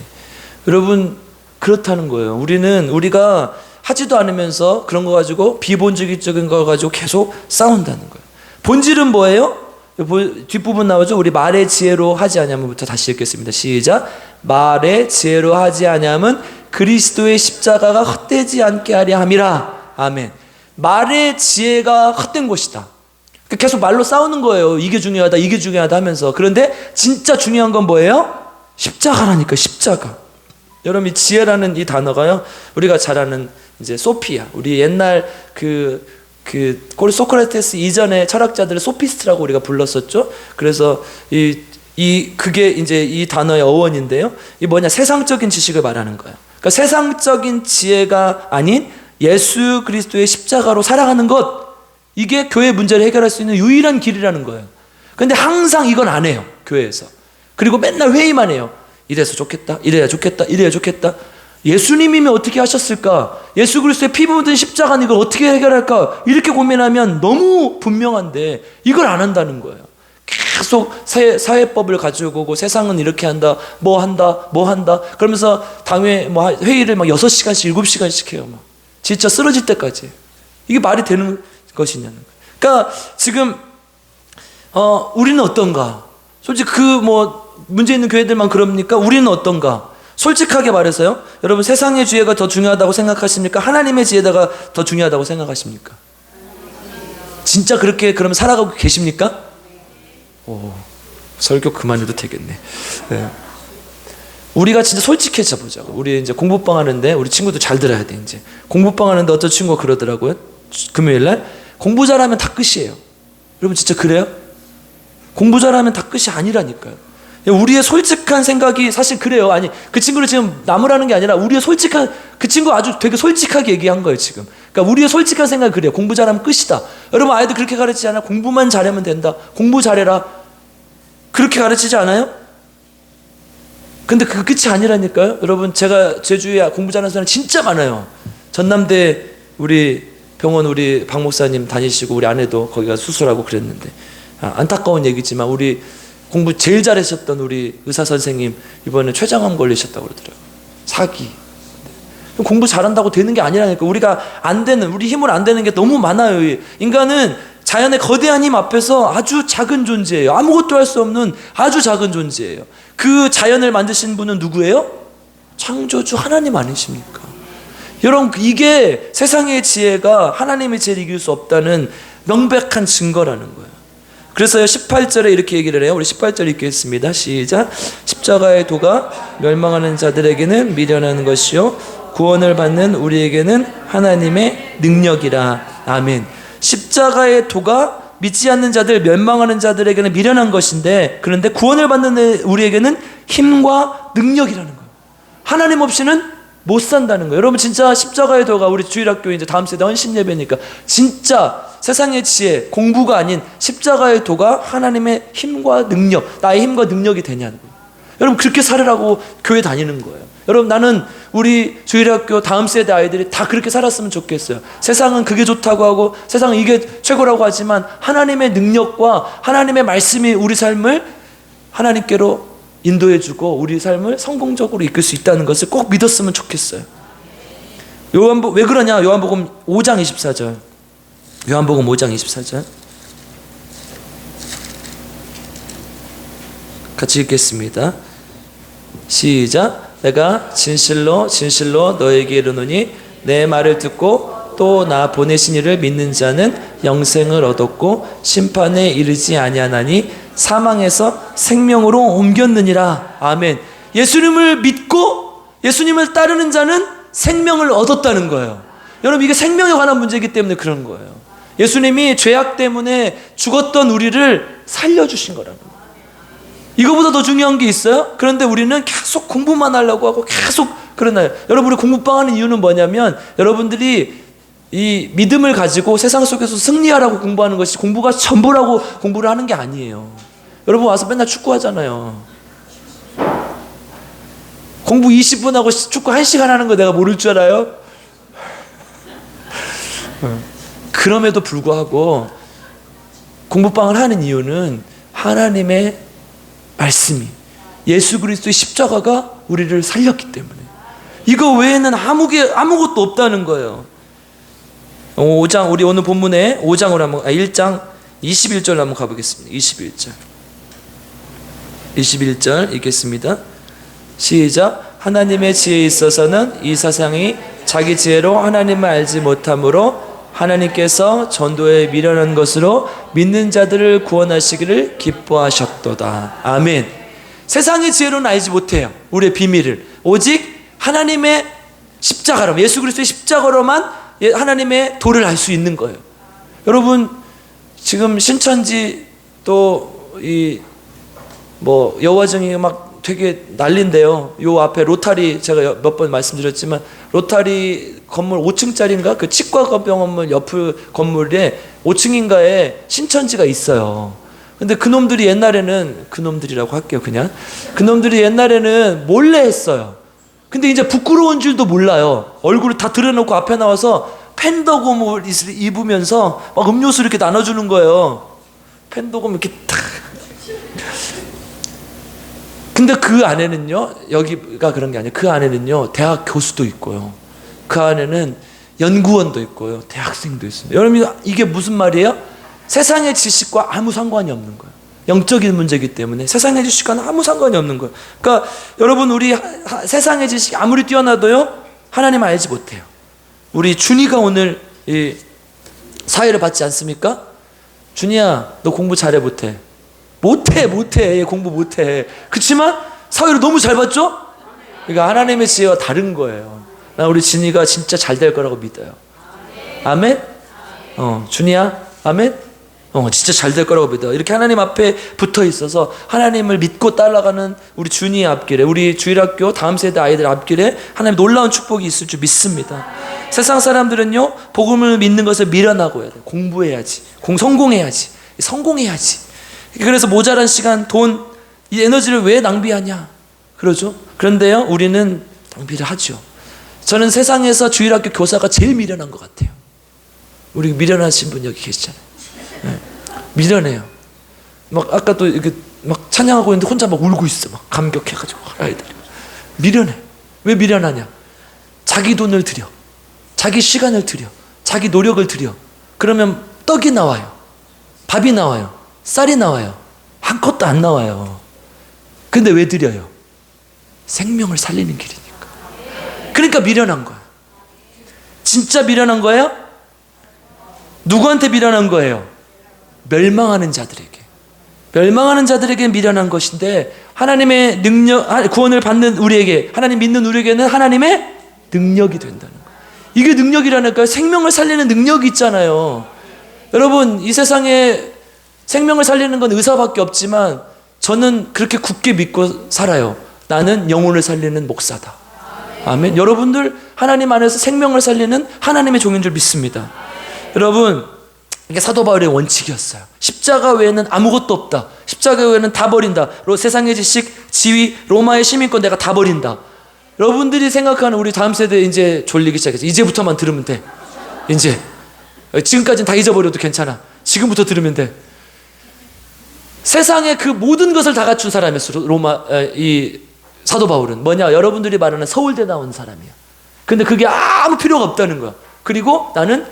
여러분 그렇다는 거예요. 우리가 하지도 않으면서 그런 거 가지고 비본질적인 거 가지고 계속 싸운다는 거예요. 본질은 뭐예요? 뒷부분 나오죠. 우리 말의 지혜로 하지 아니하면부터 다시 읽겠습니다. 시작. 말의 지혜로 하지 아니하면 그리스도의 십자가가 헛되지 않게 하려 함이라. 아멘. 말의 지혜가 헛된 것이다. 계속 말로 싸우는 거예요. 이게 중요하다, 이게 중요하다 하면서. 그런데 진짜 중요한 건 뭐예요? 십자가라니까, 십자가. 여러분, 이 지혜라는 이 단어가요, 우리가 잘 아는 이제 소피아, 우리 옛날 소크라테스 이전에 철학자들을 소피스트라고 우리가 불렀었죠. 그래서 그게 이제 이 단어의 어원인데요. 이 뭐냐, 세상적인 지식을 말하는 거예요. 그러니까 세상적인 지혜가 아닌 예수 그리스도의 십자가로 살아가는 것, 이게 교회 문제를 해결할 수 있는 유일한 길이라는 거예요. 근데 항상 이건 안 해요, 교회에서. 그리고 맨날 회의만 해요. 이래서 좋겠다, 이래야 좋겠다, 이래야 좋겠다. 예수님이면 어떻게 하셨을까? 예수 그리스도의 피 묻은 십자가는 이걸 어떻게 해결할까? 이렇게 고민하면 너무 분명한데 이걸 안 한다는 거예요. 계속 사회법을 가지고 오고, 세상은 이렇게 한다, 뭐 한다 그러면서 당회 회의를 막 6시간씩 7시간씩 해요. 막 진짜 쓰러질 때까지. 이게 말이 되는 것이냐는 거예요. 그러니까 지금 우리는 어떤가? 솔직히 문제 있는 교회들만 그럽니까? 우리는 어떤가? 솔직하게 말해서요, 여러분, 세상의 지혜가 더 중요하다고 생각하십니까? 하나님의 지혜가 더 중요하다고 생각하십니까? 진짜 그렇게 그러면 살아가고 계십니까? 설교 그만해도 되겠네. 네. 우리가 진짜 솔직해져 보자고. 우리 이제 공부방 하는데, 우리 친구들 잘 들어야 돼. 이제 공부방 하는데 어떤 친구가 그러더라고요. 금요일날 공부 잘하면 다 끝이에요. 여러분, 진짜 그래요? 공부 잘하면 다 끝이 아니라니까요. 우리의 솔직한 생각이 사실 그래요. 아니, 그 친구를 지금 나무라는 게 아니라 우리의 솔직한, 그 친구 아주 되게 솔직하게 얘기한 거예요 지금. 그러니까 우리의 솔직한 생각이 그래요. 공부 잘하면 끝이다. 여러분, 아이들 그렇게 가르치지 않아요? 공부만 잘하면 된다, 공부 잘해라, 그렇게 가르치지 않아요? 근데 그 끝이 아니라니까요. 여러분, 제가 제 주위에 공부 잘하는 사람 진짜 많아요. 전남대 우리 병원 우리 박 목사님 다니시고, 우리 아내도 거기가 수술하고 그랬는데, 안타까운 얘기지만 우리 공부 제일 잘하셨던 우리 의사 선생님 이번에 췌장암 걸리셨다고 그러더라고요. 사기. 공부 잘한다고 되는 게 아니라니까. 우리가 안 되는, 우리 힘으로 안 되는 게 너무 많아요. 인간은 자연의 거대한 힘 앞에서 아주 작은 존재예요. 아무것도 할 수 없는 아주 작은 존재예요. 그 자연을 만드신 분은 누구예요? 창조주 하나님 아니십니까? 여러분, 이게 세상의 지혜가 하나님의 지혜를 이길 수 없다는 명백한 증거라는 거예요. 그래서요, 18절에 이렇게 얘기를 해요. 우리 18절 읽겠습니다. 시작. 십자가의 도가 멸망하는 자들에게는 미련한 것이요 구원을 받는 우리에게는 하나님의 능력이라. 아멘. 십자가의 도가 믿지 않는 자들, 멸망하는 자들에게는 미련한 것인데, 그런데 구원을 받는 우리에게는 힘과 능력이라는 거예요. 하나님 없이는 못 산다는 거예요. 여러분, 진짜 십자가의 도가, 우리 주일학교 이제 다음 세대 헌신 예배니까 진짜 세상의 지혜, 공부가 아닌 십자가의 도가 하나님의 힘과 능력, 나의 힘과 능력이 되냐는 거예요. 여러분, 그렇게 살으라고 교회 다니는 거예요. 여러분, 나는 우리 주일학교 다음 세대 아이들이 다 그렇게 살았으면 좋겠어요. 세상은 그게 좋다고 하고, 세상은 이게 최고라고 하지만 하나님의 능력과 하나님의 말씀이 우리 삶을 하나님께로 인도해주고 우리 삶을 성공적으로 이끌 수 있다는 것을 꼭 믿었으면 좋겠어요. 왜 그러냐? 요한복음 5장 24절. 요한복음 5장 24절 같이 읽겠습니다. 시작. 내가 진실로 진실로 너에게 이르노니 내 말을 듣고 또 나 보내신 이를 믿는 자는 영생을 얻었고 심판에 이르지 아니하나니 사망에서 생명으로 옮겼느니라. 아멘. 예수님을 믿고 예수님을 따르는 자는 생명을 얻었다는 거예요. 여러분, 이게 생명에 관한 문제이기 때문에 그런 거예요. 예수님이 죄악 때문에 죽었던 우리를 살려주신 거라는 거예요. 이거보다 더 중요한 게 있어요? 그런데 우리는 계속 공부만 하려고 하고 계속 그러나요? 여러분, 우리 공부방 하는 이유는 뭐냐면, 여러분들이 이 믿음을 가지고 세상 속에서 승리하라고 공부하는 것이 공부가 전부라고 공부를 하는 게 아니에요. 여러분, 와서 맨날 축구 하잖아요. 공부 20분 하고 축구 1시간 하는 거 내가 모를 줄 알아요? 그럼에도 불구하고 공부방을 하는 이유는 하나님의 말씀이, 예수 그리스도의 십자가가 우리를 살렸기 때문에, 이거 외에는 아무것도 없다는 거예요. 5장, 우리 오늘 본문에 5장으로 1장 21절로 한번 가보겠습니다. 21절 읽겠습니다. 시작. 하나님의 지혜에 있어서는 이 세상이 자기 지혜로 하나님을 알지 못함으로 하나님께서 전도에 미련한 것으로 믿는 자들을 구원하시기를 기뻐하셨도다. 아멘. 세상의 지혜로는 알지 못해요. 우리의 비밀을. 오직 하나님의 십자가로, 예수 그리스도의 십자가로만 하나님의 도를 알 수 있는 거예요. 여러분, 지금 신천지 또 여화정이 막 되게 난리인데요. 요 앞에 로타리, 제가 몇 번 말씀드렸지만 로타리 건물 5층짜리인가? 그 치과병원물 옆 건물에 5층인가에 신천지가 있어요. 근데 그놈들이 옛날에는, 그놈들이라고 할게요 그냥, 그놈들이 옛날에는 몰래 했어요. 근데 이제 부끄러운 줄도 몰라요. 얼굴을 다 드러놓고 앞에 나와서 팬더곰을 입으면서 막 음료수 이렇게 나눠주는 거예요. 팬더곰 이렇게 탁. 근데 그 안에는요, 여기가 그런 게 아니에요. 그 안에는요, 대학 교수도 있고요. 그 안에는 연구원도 있고요. 대학생도 있습니다. 여러분, 이게 무슨 말이에요? 세상의 지식과 아무 상관이 없는 거예요. 영적인 문제이기 때문에 세상의 지식과는 아무 상관이 없는 거예요. 그러니까 여러분, 우리 세상의 지식이 아무리 뛰어나도요, 하나님 알지 못해요. 우리 준이가 오늘 이 사회를 받지 않습니까? 준이야, 너 공부 잘해 못해? 못해. 얘 공부 못해. 그렇지만 사회를 너무 잘 받죠? 그러니까 하나님의 지혜와 다른 거예요. 나 우리 진이가 진짜 잘 될 거라고 믿어요. 아멘? 준이야, 아멘? 진짜 잘 될 거라고 믿어요. 이렇게 하나님 앞에 붙어 있어서 하나님을 믿고 따라가는 우리 준이의 앞길에, 우리 주일학교 다음 세대 아이들 앞길에 하나님 놀라운 축복이 있을 줄 믿습니다. 세상 사람들은요, 복음을 믿는 것을 미련하고 해야 돼요. 공부해야지, 성공해야지. 그래서 모자란 시간, 돈, 이 에너지를 왜 낭비하냐 그러죠. 그런데요, 우리는 낭비를 하죠. 저는 세상에서 주일학교 교사가 제일 미련한 것 같아요. 우리 미련하신 분 여기 계시잖아요. 네. 미련해요. 막 아까도 이렇게 막 찬양하고 있는데 혼자 막 울고 있어. 막 감격해가지고 아이들이. 미련해. 왜 미련하냐? 자기 돈을 들여, 자기 시간을 들여, 자기 노력을 들여. 그러면 떡이 나와요, 밥이 나와요, 쌀이 나와요. 한 컷도 안 나와요. 근데 왜 드려요? 생명을 살리는 길이니까. 그러니까 미련한 거예요. 진짜 미련한 거예요? 누구한테 미련한 거예요? 멸망하는 자들에게. 멸망하는 자들에게 미련한 것인데, 하나님의 능력, 구원을 받는 우리에게, 하나님 믿는 우리에게는 하나님의 능력이 된다는 거예요. 이게 능력이라니까요. 생명을 살리는 능력이 있잖아요. 여러분, 이 세상에 생명을 살리는 건 의사밖에 없지만 저는 그렇게 굳게 믿고 살아요. 나는 영혼을 살리는 목사다. 아멘. 여러분들 하나님 안에서 생명을 살리는 하나님의 종인 줄 믿습니다. 여러분, 이게 사도 바울의 원칙이었어요. 십자가 외에는 아무것도 없다. 십자가 외에는 다 버린다. 세상의 지식, 지위, 로마의 시민권 내가 다 버린다. 여러분들이 생각하는 우리 다음 세대 이제 졸리기 시작했어. 이제부터만 들으면 돼. 이제 지금까지는 다 잊어버려도 괜찮아. 지금부터 들으면 돼. 세상에 그 모든 것을 다 갖춘 사람이었어. 이 사도 바울은 뭐냐? 여러분들이 말하는 서울대 나온 사람이야. 근데 그게 아무 필요가 없다는 거야. 그리고 나는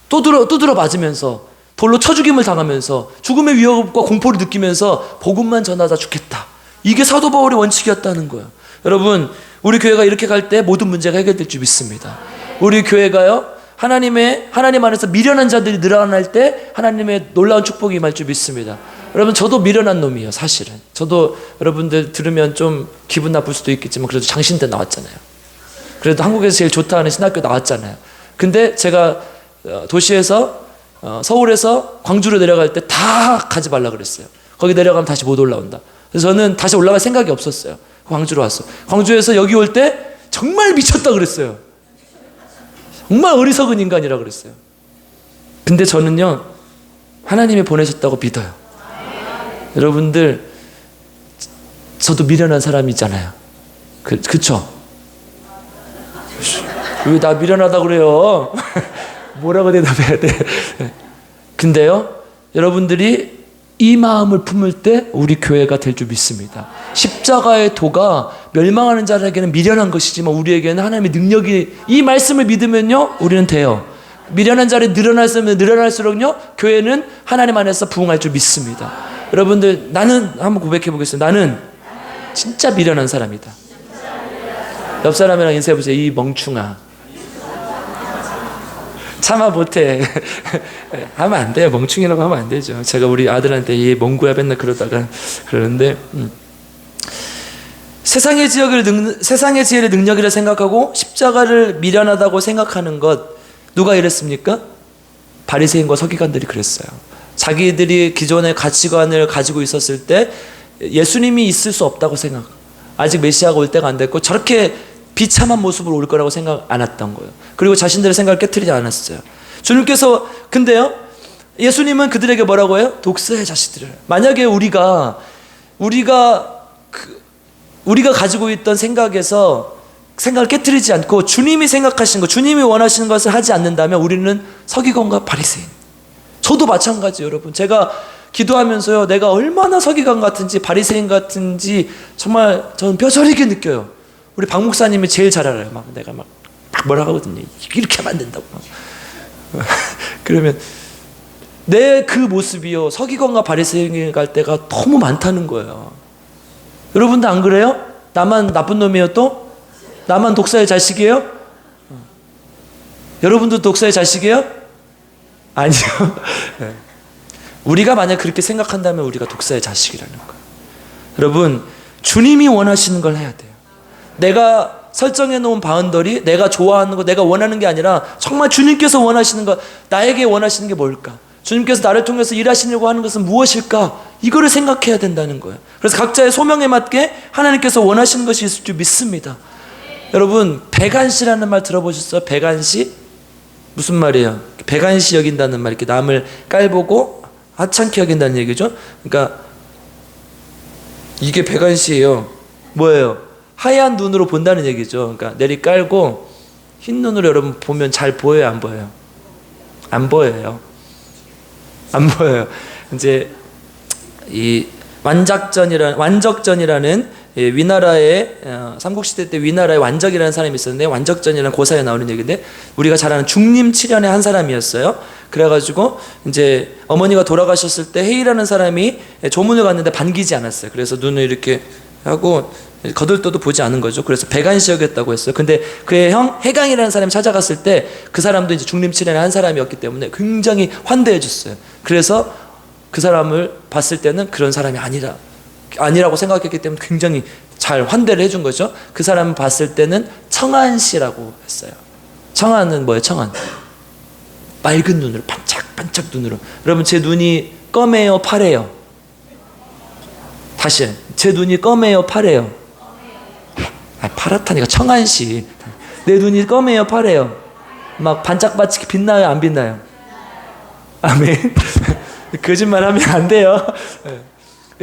두드러 맞으면서 돌로 쳐 죽임을 당하면서 죽음의 위협과 공포를 느끼면서 복음만 전하다 죽겠다. 이게 사도 바울의 원칙이었다는 거야. 여러분, 우리 교회가 이렇게 갈 때 모든 문제가 해결될 줄 믿습니다. 우리 교회가요, 하나님 안에서 미련한 자들이 늘어날 때 하나님의 놀라운 축복이 임할 줄 믿습니다. 여러분, 저도 미련한 놈이에요. 사실은 저도 여러분들 들으면 좀 기분 나쁠 수도 있겠지만 그래도 장신대 나왔잖아요. 그래도 한국에서 제일 좋다 하는 신학교 나왔잖아요. 근데 제가 도시에서 서울에서 광주로 내려갈 때 다 가지 말라 그랬어요. 거기 내려가면 다시 못 올라온다. 그래서 저는 다시 올라갈 생각이 없었어요. 광주로 왔어. 광주에서 여기 올 때 정말 미쳤다 그랬어요. 정말 어리석은 인간이라 그랬어요. 근데 저는요, 하나님이 보내셨다고 믿어요. 여러분들, 저도 미련한 사람이잖아요. 그쵸? 왜 나 미련하다 그래요? 뭐라고 대답해야 돼? 근데요, 여러분들이 이 마음을 품을 때 우리 교회가 될 줄 믿습니다. 십자가의 도가 멸망하는 자들에게는 미련한 것이지만 우리에게는 하나님의 능력이, 이 말씀을 믿으면요, 우리는 돼요. 미련한 자들이 늘어날수록요, 교회는 하나님 안에서 부흥할 줄 믿습니다. 여러분들, 나는 한번 고백해 보겠습니다. 나는 진짜 미련한 사람이다. 옆 사람이랑 인사해보세요. 이 멍충아. 참아 못해. 하면 안 돼요. 멍충이라고 하면 안 되죠. 제가 우리 아들한테 얘 멍구야 맨날 그러다가 그러는데 세상의 지혜를 능력이라 생각하고 십자가를 미련하다고 생각하는 것, 누가 이랬습니까? 바리새인과 서기관들이 그랬어요. 자기들이 기존의 가치관을 가지고 있었을 때 예수님이 있을 수 없다고 생각, 아직 메시아가 올 때가 안 됐고 저렇게 비참한 모습으로 올 거라고 생각 안 했던 거예요. 그리고 자신들의 생각을 깨트리지 않았어요. 주님께서 근데요, 예수님은 그들에게 뭐라고 해요? 독사의 자식들을. 만약에 우리가 가지고 있던 생각을 깨트리지 않고 주님이 생각하신 것, 주님이 원하시는 것을 하지 않는다면 우리는 서기관과 바리새인. 저도 마찬가지예요, 여러분. 제가 기도하면서요, 내가 얼마나 서기관 같은지 바리새인 같은지 정말 저는 뼈저리게 느껴요. 우리 박 목사님이 제일 잘 알아요. 내가 뭐라 하거든요. 이렇게 하면 안 된다고. 그러면 내 그 모습이요, 서기관과 바리새인 갈 때가 너무 많다는 거예요. 여러분도 안 그래요? 나만 나쁜 놈이에요 또? 나만 독사의 자식이에요? 여러분도 독사의 자식이에요? 아니요. 우리가 만약 그렇게 생각한다면 우리가 독사의 자식이라는 거예요. 여러분, 주님이 원하시는 걸 해야 돼요. 내가 설정해 놓은 바운더리, 내가 좋아하는 거, 내가 원하는 게 아니라 정말 주님께서 원하시는 것, 나에게 원하시는 게 뭘까? 주님께서 나를 통해서 일하시려고 하는 것은 무엇일까? 이거를 생각해야 된다는 거예요. 그래서 각자의 소명에 맞게 하나님께서 원하시는 것이 있을 줄 믿습니다. 여러분, 배관시라는 말 들어보셨어요? 배관시? 무슨 말이에요? 배관시 여긴다는 말, 이렇게 남을 깔보고 하찮게 여긴다는 얘기죠. 그러니까 이게 배관시예요. 뭐예요? 하얀 눈으로 본다는 얘기죠. 그러니까 내리 깔고 흰 눈으로 여러분 보면 잘 보여요, 안 보여요? 안 보여요. 안 보여요. 이제 이 완적전이라는 위나라의 삼국시대 때 위나라의 완적이라는 사람이 있었는데, 완적전이라는 고사에 나오는 얘기인데, 우리가 잘 아는 중림칠연의 한 사람이었어요. 그래가지고 이제 어머니가 돌아가셨을 때 해이라는 사람이 조문을 갔는데 반기지 않았어요. 그래서 눈을 이렇게 하고 거들떠도 보지 않은 거죠. 그래서 배관시였다고 했어요. 근데 그의 형 해강이라는 사람이 찾아갔을 때 그 사람도 이제 중림칠연의 한 사람이었기 때문에 굉장히 환대해 줬어요. 그래서 그 사람을 봤을 때는 그런 사람이 아니라고 생각했기 때문에 굉장히 잘 환대를 해준 거죠. 그 사람을 봤을 때는 청한씨라고 했어요. 청한은 뭐예요? 청한. 맑은 눈으로, 반짝반짝 눈으로. 여러분, 제 눈이 검해요, 파래요? 다시, 제 눈이 검해요, 파래요? 파랗다니까. 청한씨. 내 눈이 검해요, 파래요? 막 반짝반짝 빛나요, 안 빛나요? 아멘. 거짓말하면 안 돼요.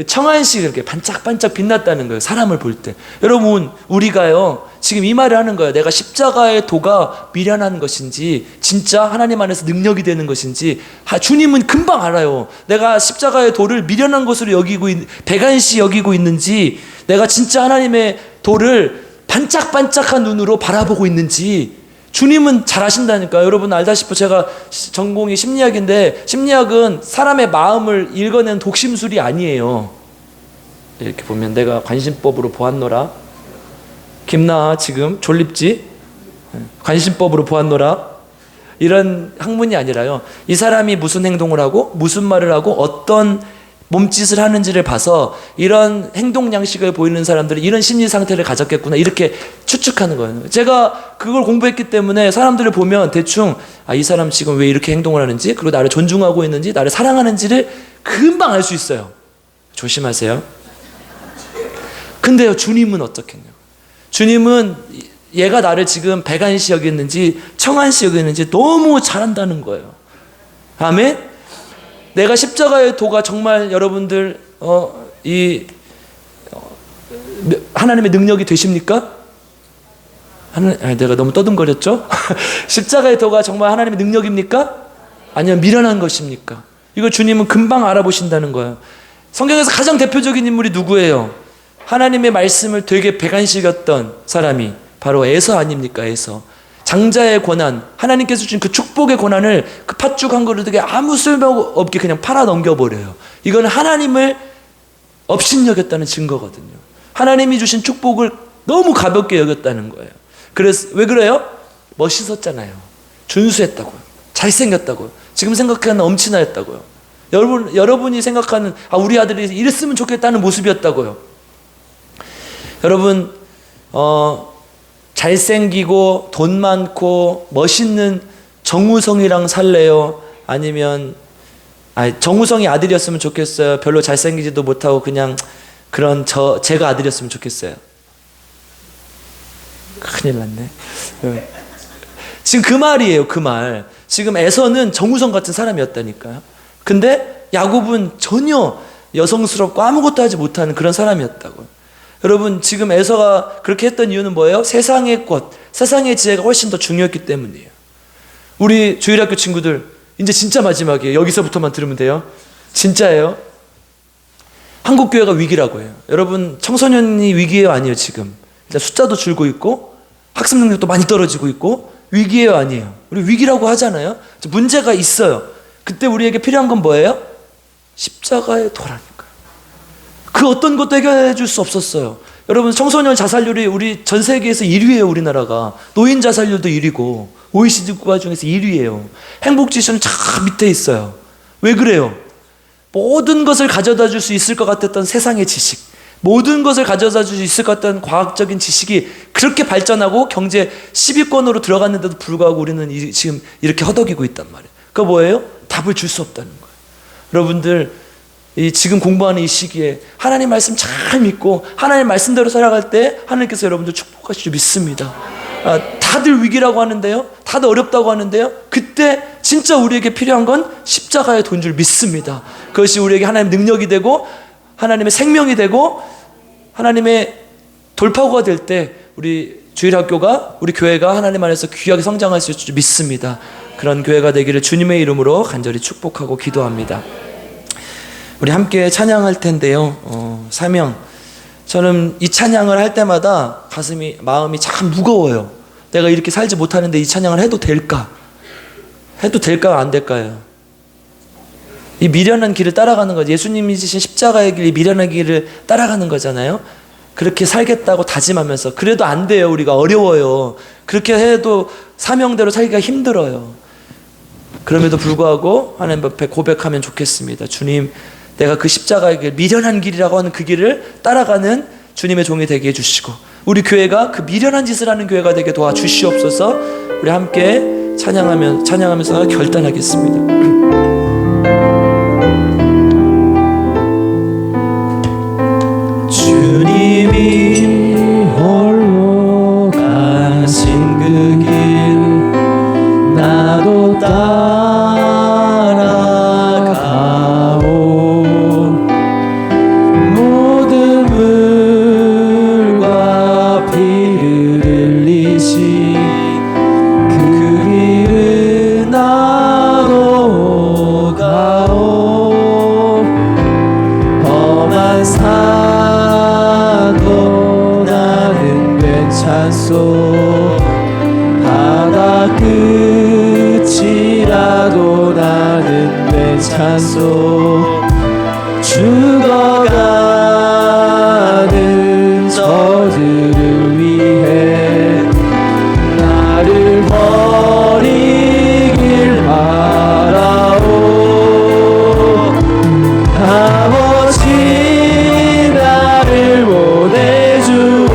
청한씨 그렇게 반짝반짝 빛났다는 거예요, 사람을 볼 때. 여러분, 우리가요 지금 이 말을 하는 거예요. 내가 십자가의 도가 미련한 것인지 진짜 하나님 안에서 능력이 되는 것인지 주님은 금방 알아요. 내가 십자가의 도를 미련한 것으로 여기고 배관시 여기고 있는지, 내가 진짜 하나님의 도를 반짝반짝한 눈으로 바라보고 있는지 주님은 잘 아신다니까요. 여러분 알다시피 제가 전공이 심리학인데, 심리학은 사람의 마음을 읽어내는 독심술이 아니에요. 이렇게 보면 내가 관심법으로 보았노라. 김나아 지금 졸립지? 관심법으로 보았노라. 이런 학문이 아니라요, 이 사람이 무슨 행동을 하고 무슨 말을 하고 어떤 몸짓을 하는지를 봐서 이런 행동 양식을 보이는 사람들은 이런 심리 상태를 가졌겠구나, 이렇게 추측하는 거예요. 제가 그걸 공부했기 때문에 사람들을 보면 대충 이 사람 지금 왜 이렇게 행동을 하는지, 그리고 나를 존중하고 있는지, 나를 사랑하는지를 금방 알 수 있어요. 조심하세요. 근데요, 주님은 어떻겠냐고. 주님은 얘가 나를 지금 배관시 여겼는지 청한시 여겼는지 너무 잘한다는 거예요. 아멘? 내가 십자가의 도가 정말 여러분들 하나님의 능력이 되십니까? 내가 너무 떠듬거렸죠? 십자가의 도가 정말 하나님의 능력입니까? 아니면 미련한 것입니까? 이걸 주님은 금방 알아보신다는 거예요. 성경에서 가장 대표적인 인물이 누구예요? 하나님의 말씀을 되게 배관시켰던 사람이 바로 에서 아닙니까? 에서. 장자의 권한, 하나님께서 주신 그 축복의 권한을 그 팥죽 한 그릇에 아무 쓸모없게 그냥 팔아 넘겨버려요. 이건 하나님을 업신여겼다는 증거거든요. 하나님이 주신 축복을 너무 가볍게 여겼다는 거예요. 그래서 왜 그래요? 멋있었잖아요. 준수했다고요. 잘생겼다고요. 지금 생각하는 엄친아였다고요. 여러분이 생각하는 우리 아들이 이랬으면 좋겠다는 모습이었다고요. 여러분 잘생기고 돈 많고 멋있는 정우성이랑 살래요? 아니면 정우성이 아들이었으면 좋겠어요? 별로 잘생기지도 못하고 그냥 그런 제가 아들이었으면 좋겠어요. 큰일 났네. 지금 그 말이에요. 그 말. 지금 에서는 정우성 같은 사람이었다니까요. 근데 야곱은 전혀 여성스럽고 아무것도 하지 못하는 그런 사람이었다고요. 여러분 지금 에서가 그렇게 했던 이유는 뭐예요? 세상의 것, 세상의 지혜가 훨씬 더 중요했기 때문이에요. 우리 주일학교 친구들 이제 진짜 마지막이에요. 여기서부터만 들으면 돼요. 진짜예요. 한국교회가 위기라고 해요. 여러분 청소년이 위기예요? 아니에요? 지금 일단 숫자도 줄고 있고 학습 능력도 많이 떨어지고 있고 위기예요? 아니에요? 우리 위기라고 하잖아요. 문제가 있어요. 그때 우리에게 필요한 건 뭐예요? 십자가의 도라니까요. 그 어떤 것도 해결해 줄 수 없었어요. 여러분 청소년 자살률이 우리 전 세계에서 1위예요. 우리나라가. 노인 자살률도 1위고 OECD 국가 중에서 1위예요. 행복지수는 저 밑에 있어요. 왜 그래요? 모든 것을 가져다 줄 수 있을 것 같았던 세상의 지식, 모든 것을 가져다 줄 수 있을 것 같던 과학적인 지식이 그렇게 발전하고 경제 10위권으로 들어갔는데도 불구하고 우리는 지금 이렇게 허덕이고 있단 말이에요. 그거 뭐예요? 답을 줄 수 없다는 거예요. 여러분들 지금 공부하는 이 시기에 하나님 말씀 잘 믿고 하나님 말씀대로 살아갈 때 하나님께서 여러분들 축복하실 줄 믿습니다. 다들 위기라고 하는데요, 다들 어렵다고 하는데요, 그때 진짜 우리에게 필요한 건 십자가의 돈 줄 믿습니다. 그것이 우리에게 하나님 능력이 되고 하나님의 생명이 되고 하나님의 돌파구가 될 때 우리 주일학교가, 우리 교회가 하나님 안에서 귀하게 성장할 수 있을 줄 믿습니다. 그런 교회가 되기를 주님의 이름으로 간절히 축복하고 기도합니다. 우리 함께 찬양할 텐데요. 사명. 저는 이 찬양을 할 때마다 마음이 참 무거워요. 내가 이렇게 살지 못하는데 이 찬양을 해도 될까? 해도 될까요? 안 될까요? 이 미련한 길을 따라가는 거죠. 예수님이 지신 십자가의 길, 이 미련한 길을 따라가는 거잖아요. 그렇게 살겠다고 다짐하면서. 그래도 안 돼요. 우리가 어려워요. 그렇게 해도 사명대로 살기가 힘들어요. 그럼에도 불구하고 하나님 앞에 고백하면 좋겠습니다. 주님, 내가 그 십자가의 길, 미련한 길이라고 하는 그 길을 따라가는 주님의 종이 되게 해주시고 우리 교회가 그 미련한 짓을 하는 교회가 되게 도와주시옵소서. 우리 함께 찬양하면서 결단하겠습니다. 주님이 홀로 가신 그 길 나도 따라가오. 모든 물과 피를 흘리신 그 길을 나도 가오. 험한 산도 나는 괜찮소. 바다 끝이라도 나는 괜찮소. 죽어가는 저들을 위해 나를 버리길 바라오. 아버지 나를 보내주오.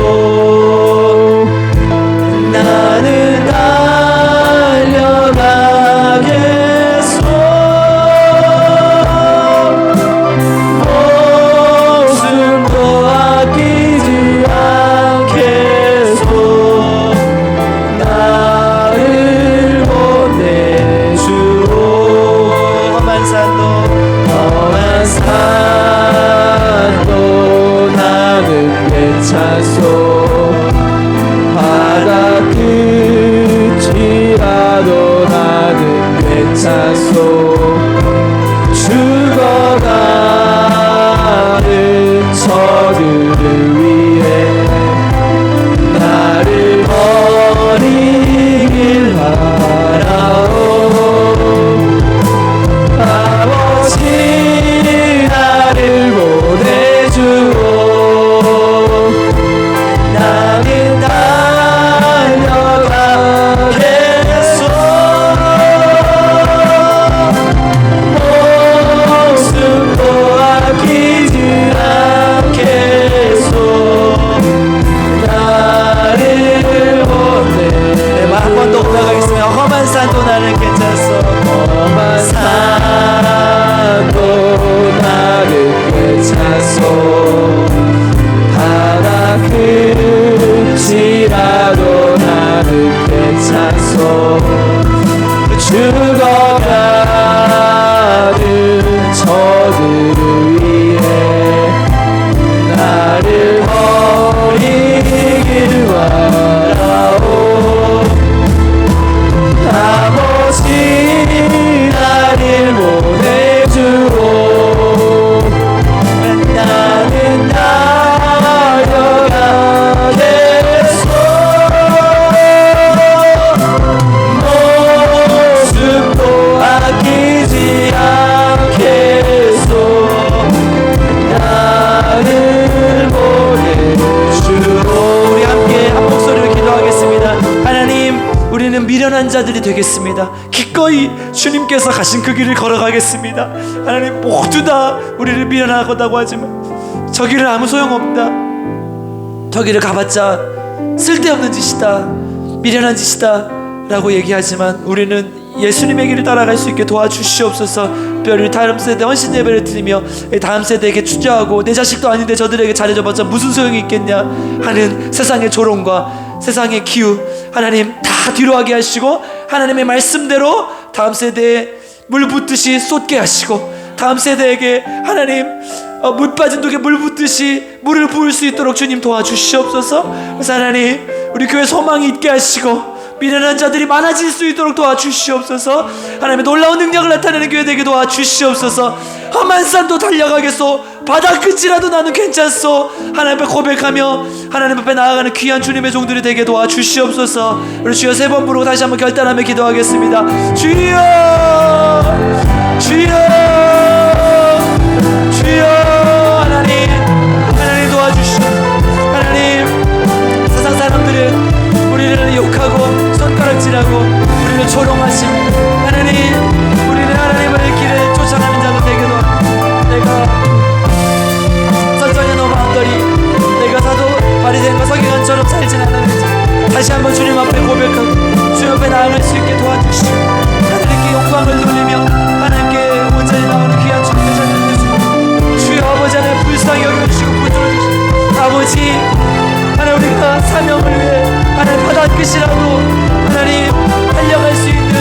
나는 달려가겠소. 목숨도 아끼지 않겠소. 나를 보내주오. 험한 산도 나는 괜찮소. 바다 끝이라도 나는 괜찮소. 죽어가는 저들을 위해 나를 버리길 바라오. 아버지 나를 보내주오. 나는 바다 끝이라도 나는 괜찮소. 죽어가는 저들을 위해 나를 버리길 바라오. 아버지 나를 보내주오. 나는 나아가겠소. 모습도 아끼지 않겠소. 나를 보내주오. 우리 함께 한 목소리로 기도하겠습니다. 하나님, 우리는 미련한 자들이 되겠습니다. 기꺼이 주님께서 가신 그 길을 걸어가겠습니다. 하나님, 모두 다 우리를 미련하다고 하지만 저 길은 아무 소용없다, 저 길을 가봤자 쓸데없는 짓이다, 미련한 짓이다 라고 얘기하지만 우리는 예수님의 길을 따라갈 수 있게 도와주시옵소서. 특별히 다음 세대 헌신 예배를 드리며 다음 세대에게 투자하고 내 자식도 아닌데 저들에게 잘해줘봤자 무슨 소용이 있겠냐 하는 세상의 조롱과 세상의 기우, 하나님 다 뒤로하게 하시고 하나님의 말씀대로 다음 세대에 물 붓듯이 쏟게 하시고 다음 세대에게 하나님 물 빠진 독에 물 붓듯이 물을 부을 수 있도록 주님 도와주시옵소서. 그래서 하나님, 우리 교회 소망이 있게 하시고 미련한 자들이 많아질 수 있도록 도와주시옵소서. 하나님의 놀라운 능력을 나타내는 교회 되게 도와주시옵소서. 험한 산도 달려가겠소. 바다 끝이라도 나는 괜찮소. 하나님 앞에 고백하며 하나님 앞에 나아가는 귀한 주님의 종들이 되게 도와주시옵소서. 우리 주여 세 번 부르고 다시 한번 결단하며 기도하겠습니다. 주여, 주여, 주여. 하나님 도와주시옵소서. 하나님, 세상 사람들은 우리를 욕하고 손가락질하고 우리를 조롱하시고 하나님, 우리는 하나님의 길을 쫓아가는 자도 되게 도와. 내가 선전의 노마음거리 내가 사도 바리새인과 서기관처럼 살진 않았는지 다시 한번 주님 앞에 고백하고 주님 앞에 나아갈 수 있게 도와주시고 하나님께 영광을 돌리며 하나님께 온전히 나오는 귀한 주님의 자녀를 주시고 주여 아버지 하나님 불쌍히 여겨주시고 붙들어주시고 아버지 하나님, 우리가 사명을 위해 하나님 바다 끝이라도 하나님 달려갈 수 있는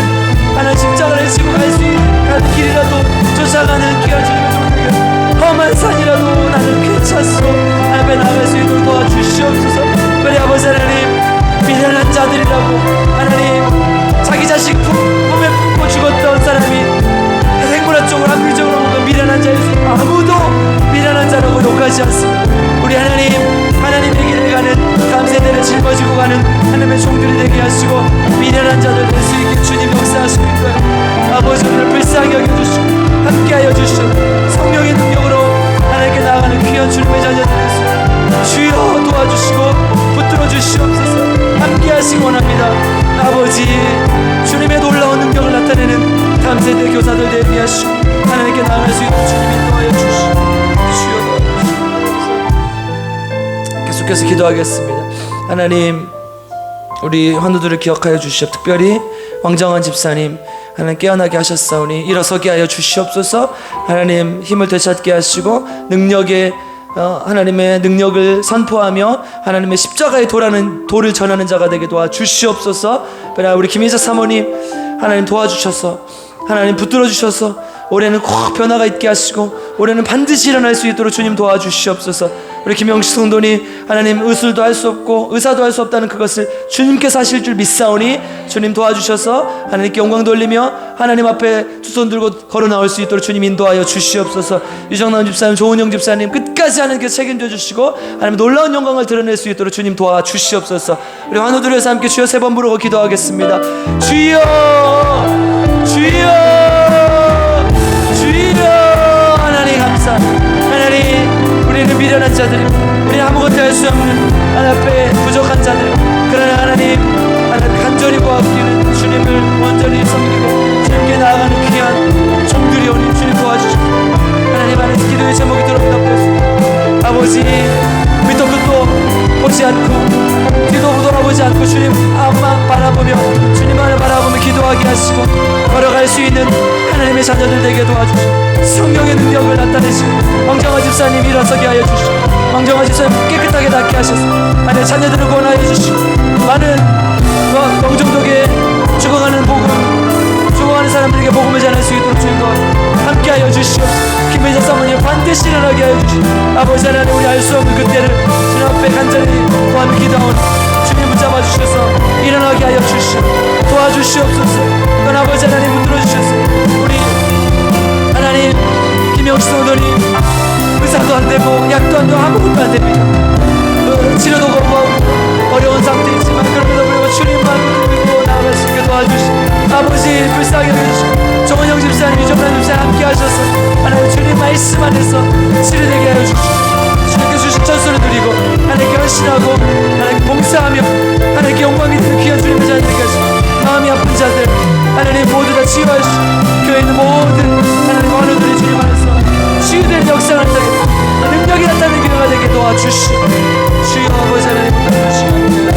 하나님 십자가를 지고 갈 수 있는 가는 길이라도 쫓아가는 귀한 주님의 종들에게 험한 산이라도 나는 괜찮소. 앞에 나갈 수 있도록 도와주시옵소서. 그래 아버지 하나님, 미련한 자들이라고 하나님 자기 자식 품에 품고 죽었던 사람이 생물학적으로 학술적으로 보면 미련한 자일 수 아무도 미련한 자라고 욕하지 않습니다. 우리 하나님, 하나님의 길을 가는 다음 세대를 짊어지고 가는 하나님의 종들이 되게 하시고 미련한 자들 될 수 있게 주님 역사하시고 있어요. 아버지, 오늘 불쌍히 여겨주시고 함께하여 주시고 성령의 능력으로 하나님께 나아가는 귀한 주님의 자녀들 되시고 주여 도와주시고 붙들어 주시옵소서. 함께하시기 원합니다. 아버지, 주님의 놀라운 능력을 나타내는 다음 세대 교사들 되게 하시고 하나님께 나아갈 수 있도록 주님 인도하여 주시고 계속해서 기도하겠습니다. 하나님, 우리 환우들을 기억하여 주시옵. 특별히 왕정한 집사님 하나님 깨어나게 하셨사오니 일어서게 하여 주시옵소서. 하나님 힘을 되찾게 하시고 능력의 하나님의 능력을 선포하며 하나님의 십자가의 도를 전하는 자가 되게 도와주시옵소서. 우리 김인자 사모님 하나님 도와주셔서 하나님 붙들어 주셔서 올해는 꼭 변화가 있게 하시고 올해는 반드시 일어날 수 있도록 주님 도와주시옵소서. 우리 김영식 성도님 하나님 의술도 할 수 없고 의사도 할 수 없다는 그것을 주님께서 하실 줄 믿사오니 주님 도와주셔서 하나님께 영광 돌리며 하나님 앞에 두 손 들고 걸어 나올 수 있도록 주님 인도하여 주시옵소서. 유정남 집사님, 조은영 집사님 끝까지 하나님께 책임져 주시고 하나님 놀라운 영광을 드러낼 수 있도록 주님 도와주시옵소서. 우리 환우들에서 함께 주여 세 번 부르고 기도하겠습니다. 주여, 주여, 주여. 하나님 감사. 하나님, 우리는 미련한 자들, 우리 아무것도 할 수 없는 하나님 앞에 부족한 자들, 그러나 하나님 간절히 구하기는 주님을 온전히 섬기고 주님께 나아가는 귀한 종들이 오니 주님 도와주시고 하나님 안에서 기도의 제목이 들어옵니다. 아버지, 밑도 끝도 보지 않고 뒤도 돌아보지 않고 주님 앞만 바라보며 주님 안을 바라보며 기도하게 하시고 걸어갈 수 있는 하나님의 자녀들 되게 도와주시고 성령의 능력을 나타내시고 왕정화 집사님 일어서게 하여 주시고 왕정화 집사님 깨끗하게 낫게 하셔서 하나님의 자녀들을 구원하여 주시고 많은 영종도에 죽어가는 죽어가는 사람들에게 복음을 전할 수 있도록 주님과 함께하여 주시오. 김혜자 사모님 반드시 일어나게 하여 주시오. 아버지 하나님, 우리 알 수 없는 그때를 주님 앞에 간절히 구하며 기도하오니 주님 붙잡아 주셔서 일어나게 하여 주시오. 도와주시옵소서. 그건 아버지 하나님 붙들어 주셔서 우리 하나님 김영식 성도님 의사도 안 되고 약도 안 되고 아무것도 안 됩니다. 치료도 거부하고 어려운 상태이지만 그럼에도 불구하고 주님만 믿고 나아갈 수 있게 도와주시고 아버지 불쌍히 여겨주시고 정원영 집사님, 이정란 집사님 함께 하셔서 하나님 주님 말씀 안에서 치료되게 하여 주시고 주님께 주신 천수를 누리고 하나님께 헌신하고 하나님께 봉사하며 하나님께 영광이 되는 귀한 주님의 자녀되게 하시고 마음이 아픈 자들 하나님 모두 다 치유하시고 교회에 있는 모든 하나님 환우들이 주님 안에서 치유되는 역사를 하게 능력이 나타나는 교회가 되게 도와주시고 주여 아버지 하나님 도와주시고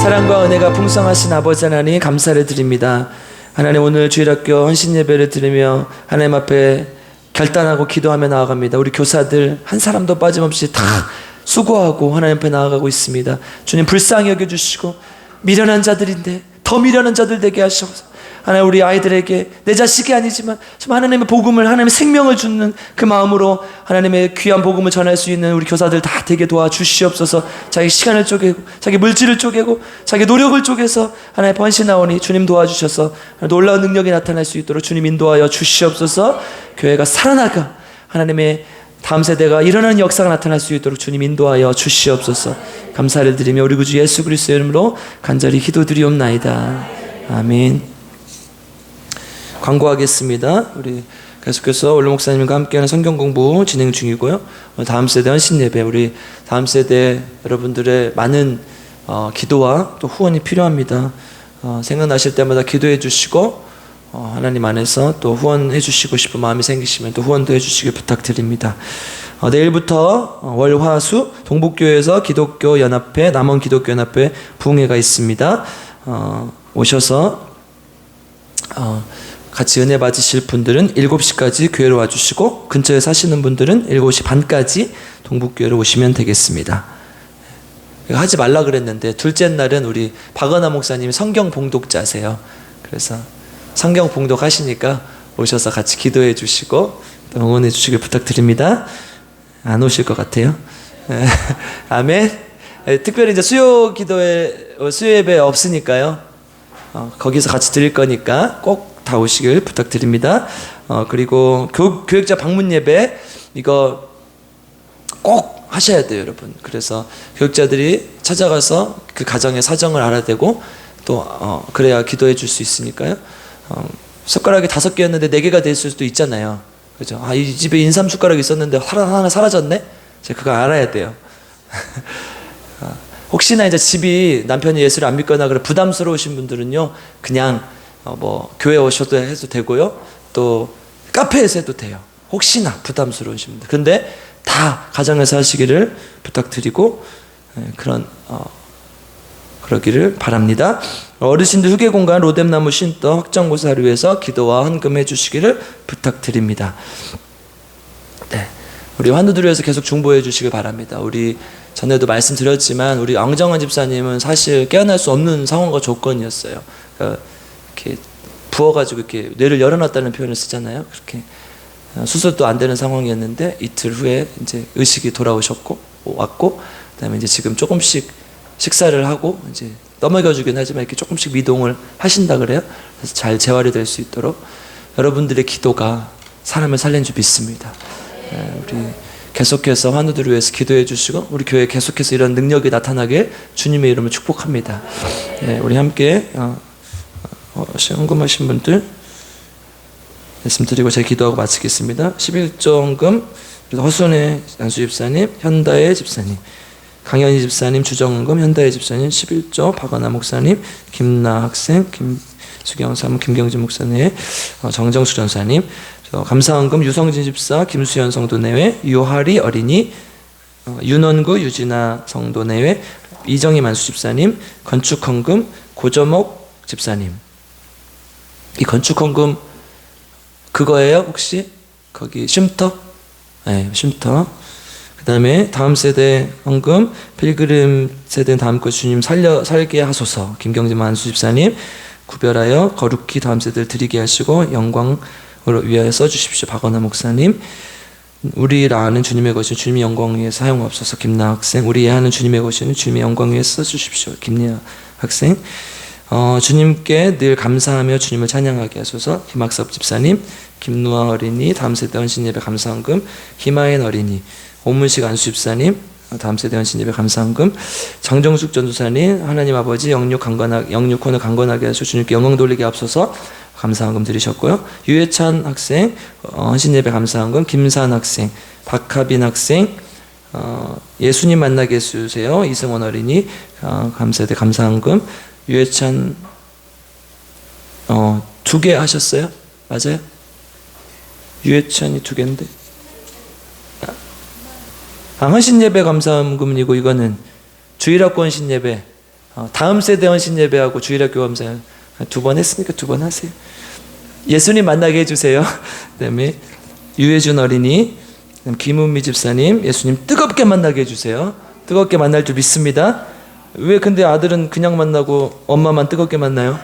사랑과 은혜가 풍성하신 아버지 하나님 감사를 드립니다. 하나님, 오늘 주일학교 헌신 예배를 드리며 하나님 앞에 결단하고 기도하며 나아갑니다. 우리 교사들 한 사람도 빠짐없이 다 수고하고 하나님 앞에 나아가고 있습니다. 주님 불쌍히 여겨주시고 미련한 자들인데 더 미련한 자들 되게 하셔서 하나님 우리 아이들에게 내 자식이 아니지만 좀 하나님의 복음을, 하나님의 생명을 주는 그 마음으로 하나님의 귀한 복음을 전할 수 있는 우리 교사들 다 되게 도와주시옵소서. 자기 시간을 쪼개고 자기 물질을 쪼개고 자기 노력을 쪼개서 하나님 헌신하오니 주님 도와주셔서 놀라운 능력이 나타날 수 있도록 주님 인도하여 주시옵소서. 교회가 살아나가 하나님의 다음 세대가 일어나는 역사가 나타날 수 있도록 주님 인도하여 주시옵소서. 감사를 드리며 우리 구주 예수 그리스도의 이름으로 간절히 기도드리옵나이다. 아멘. 광고하겠습니다. 우리 계속해서 원로 목사님과 함께하는 성경 공부 진행 중이고요. 다음 세대 헌신 예배, 우리 다음 세대 여러분들의 많은 기도와 또 후원이 필요합니다. 생각나실 때마다 기도해 주시고 하나님 안에서 또 후원해 주시고 싶은 마음이 생기시면 또 후원도 해 주시길 부탁드립니다. 내일부터 월, 화, 수 동북교회에서 기독교연합회, 남원 기독교연합회 부흥회가 있습니다. 오셔서 같이 은혜 받으실 분들은 7시까지 교회로 와주시고 근처에 사시는 분들은 7시 반까지 동북교회로 오시면 되겠습니다. 하지 말라 그랬는데 둘째 날은 우리 박은하 목사님이 성경 봉독자세요. 그래서 성경 봉독 하시니까 오셔서 같이 기도해 주시고 또 응원해 주시길 부탁드립니다. 안 오실 것 같아요. 아멘. 특별히 이제 수요 예배 없으니까요. 거기서 같이 드릴 거니까 꼭 다 오시길 부탁드립니다. 그리고 교육자 방문 예배 이거 꼭 하셔야 돼요, 여러분. 그래서 교육자들이 찾아가서 그 가정의 사정을 알아대고 또 그래야 기도해 줄 수 있으니까요. 숟가락이 5개였는데 4개가 될 수도 있잖아요. 그죠? 이 집에 인삼 숟가락이 있었는데 하나 사라졌네? 그거 알아야 돼요. 혹시나 이제 집이 남편이 예수를 안 믿거나 그래 부담스러우신 분들은요, 그냥 교회 오셔도 해도 되고요, 또 카페에서 해도 돼요. 혹시나 부담스러우신 분들. 근데 다 가정에서 하시기를 부탁드리고 그러기를 바랍니다. 어르신들 휴게 공간 로뎀나무 신떡 확정고사를 위해서 기도와 헌금해 주시기를 부탁드립니다. 네, 우리 환우들을 위해서 계속 중보해 주시길 바랍니다. 우리 전에도 말씀드렸지만 우리 왕정환 집사님은 사실 깨어날 수 없는 상황과 조건이었어요. 그러니까 이렇게 부어가지고 이렇게 뇌를 열어놨다는 표현을 쓰잖아요. 그렇게 수술도 안 되는 상황이었는데 이틀 후에 이제 의식이 왔고 그다음에 이제 지금 조금씩 식사를 하고 이제 떠먹여주긴 하지만 이렇게 조금씩 미동을 하신다 그래요. 그래서 잘 재활이 될 수 있도록 여러분들의 기도가 사람을 살린 줄 믿습니다. 우리 계속해서 환우들을 위해서 기도해 주시고 우리 교회에 계속해서 이런 능력이 나타나게 주님의 이름을 축복합니다. 우리 함께 헌금하신 분들 말씀드리고 제가 기도하고 마치겠습니다. 11조헌금 허순의 양수 집사님, 현다의 집사님, 강현희 집사님, 주정헌금, 현다의 집사님 11조, 박은하 목사님, 김나 학생, 김수경 사모, 김경진 목사님, 정정수 전사님, 감사헌금 유성진 집사, 김수현 성도 내외, 유하리 어린이, 윤원구 유진아 성도 내외, 이정희 만수 집사님, 건축헌금 고저목 집사님. 이 건축헌금 그거예요 혹시? 거기 쉼터? 네, 쉼터. 그 다음에 다음 세대 헌금 필그림 세대 다음 것 주님 살게 하소서. 김경진 만수 집사님, 구별하여 거룩히 다음 세대를 드리게 하시고 영광을 위하여 써주십시오. 박원하 목사님, 우리라 하는 주님의 것은 주님의 영광 위해 사용없어서. 김나 학생, 우리 하는 주님의 것은 주님의 영광 위해 써주십시오. 김리아 학생, 주님께 늘 감사하며 주님을 찬양하게 하소서. 김학섭 집사님, 김누아 어린이 다음 세대 헌신예배 감사헌금, 희마엔 어린이, 오문식 안수 집사님 다음 세대 헌신예배 감사헌금, 장정숙 전도사님, 하나님 아버지 영육혼을 강건하게 하시고 주님께 영광 돌리게 앞서서 감사헌금 드리셨고요. 유해찬 학생 헌신예배 감사헌금, 김산 학생, 박하빈 학생 예수님 만나게 해주세요. 이승원 어린이 감사대 감사헌금. 유해찬 2개 하셨어요? 맞아요? 유해찬이 2개인데 헌신예배 감사헌금이고 이거는 주일학교 헌신예배 다음 세대 헌신예배하고 주일학교 감사 2번 했으니까 2번 하세요. 예수님 만나게 해주세요. 그 다음에 유혜준 어린이, 김은미 집사님, 예수님 뜨겁게 만나게 해주세요. 뜨겁게 만날 줄 믿습니다. 왜 근데 아들은 그냥 만나고 엄마만 뜨겁게 만나요?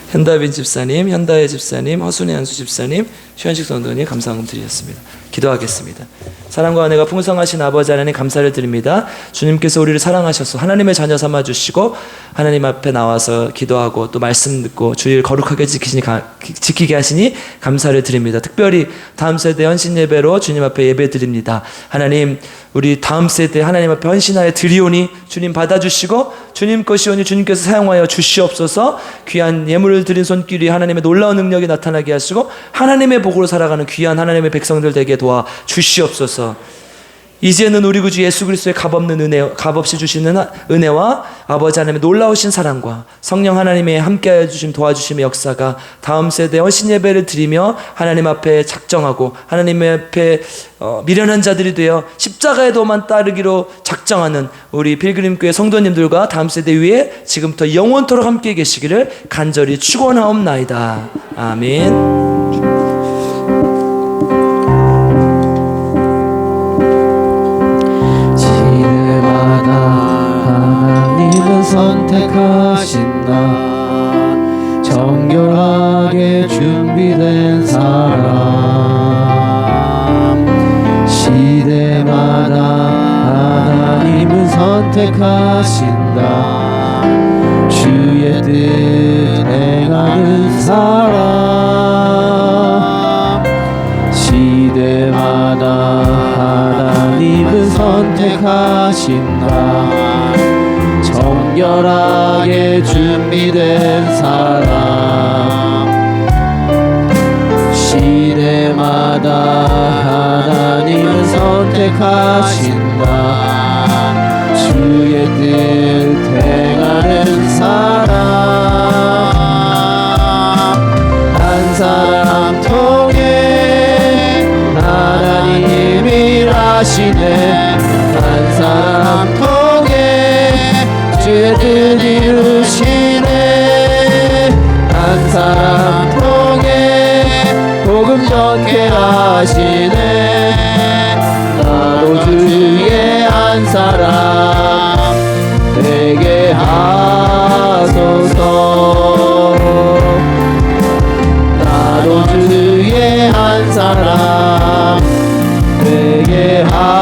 현다빈 집사님, 현다혜 집사님, 허순희 안수 집사님, 최현식 성도님 감사헌금 드리셨습니다. 기도하겠습니다. 사랑과 은혜가 풍성하신 아버지 하나님 감사를 드립니다. 주님께서 우리를 사랑하셔서 하나님의 자녀 삼아주시고 하나님 앞에 나와서 기도하고 또 말씀 듣고 주일 거룩하게 지키게 하시니 감사를 드립니다. 특별히 다음 세대 헌신 예배로 주님 앞에 예배 드립니다. 하나님, 우리 다음 세대 하나님 앞에 헌신하여 드리오니 주님 받아주시고 주님 것이오니 주님께서 사용하여 주시옵소서. 귀한 예물을 드린 손길이 하나님의 놀라운 능력이 나타나게 하시고 하나님의 복으로 살아가는 귀한 하나님의 백성들 되게 도와 주시옵소서. 이제는 우리 구주 예수 그리스도의 값없는 은혜, 값없이 주시는 은혜와 아버지 하나님의 놀라우신 사랑과 성령 하나님의 함께하여 주심 도와주심의 역사가 다음 세대 헌신 예배를 드리며 하나님 앞에 작정하고 하나님 앞에 미련한 자들이 되어 십자가의 도만 따르기로 작정하는 우리 필그림교회 성도님들과 다음 세대 위에 지금부터 영원토록 함께 계시기를 간절히 축원하옵나이다. 아멘. 선택하신다. 정결하게 준비된 사람. 시대마다 하나님은 선택하신다. 주의 뜻 행하는 사람. 시대마다 하나님은 선택하신다. 정결하게 준비된 사람. 시대마다 하나님은 선택하신다. 주의 뜻 행하는 사람. 한 사람 통해 하나님 일하시네. 한 사람 통해 주의 뜻 이루시네. 한 사람 통해 복음 전케 하시네. 나도 주의 한 사람 되게 하소서. 나도 주의 한 사람 되게 하소서.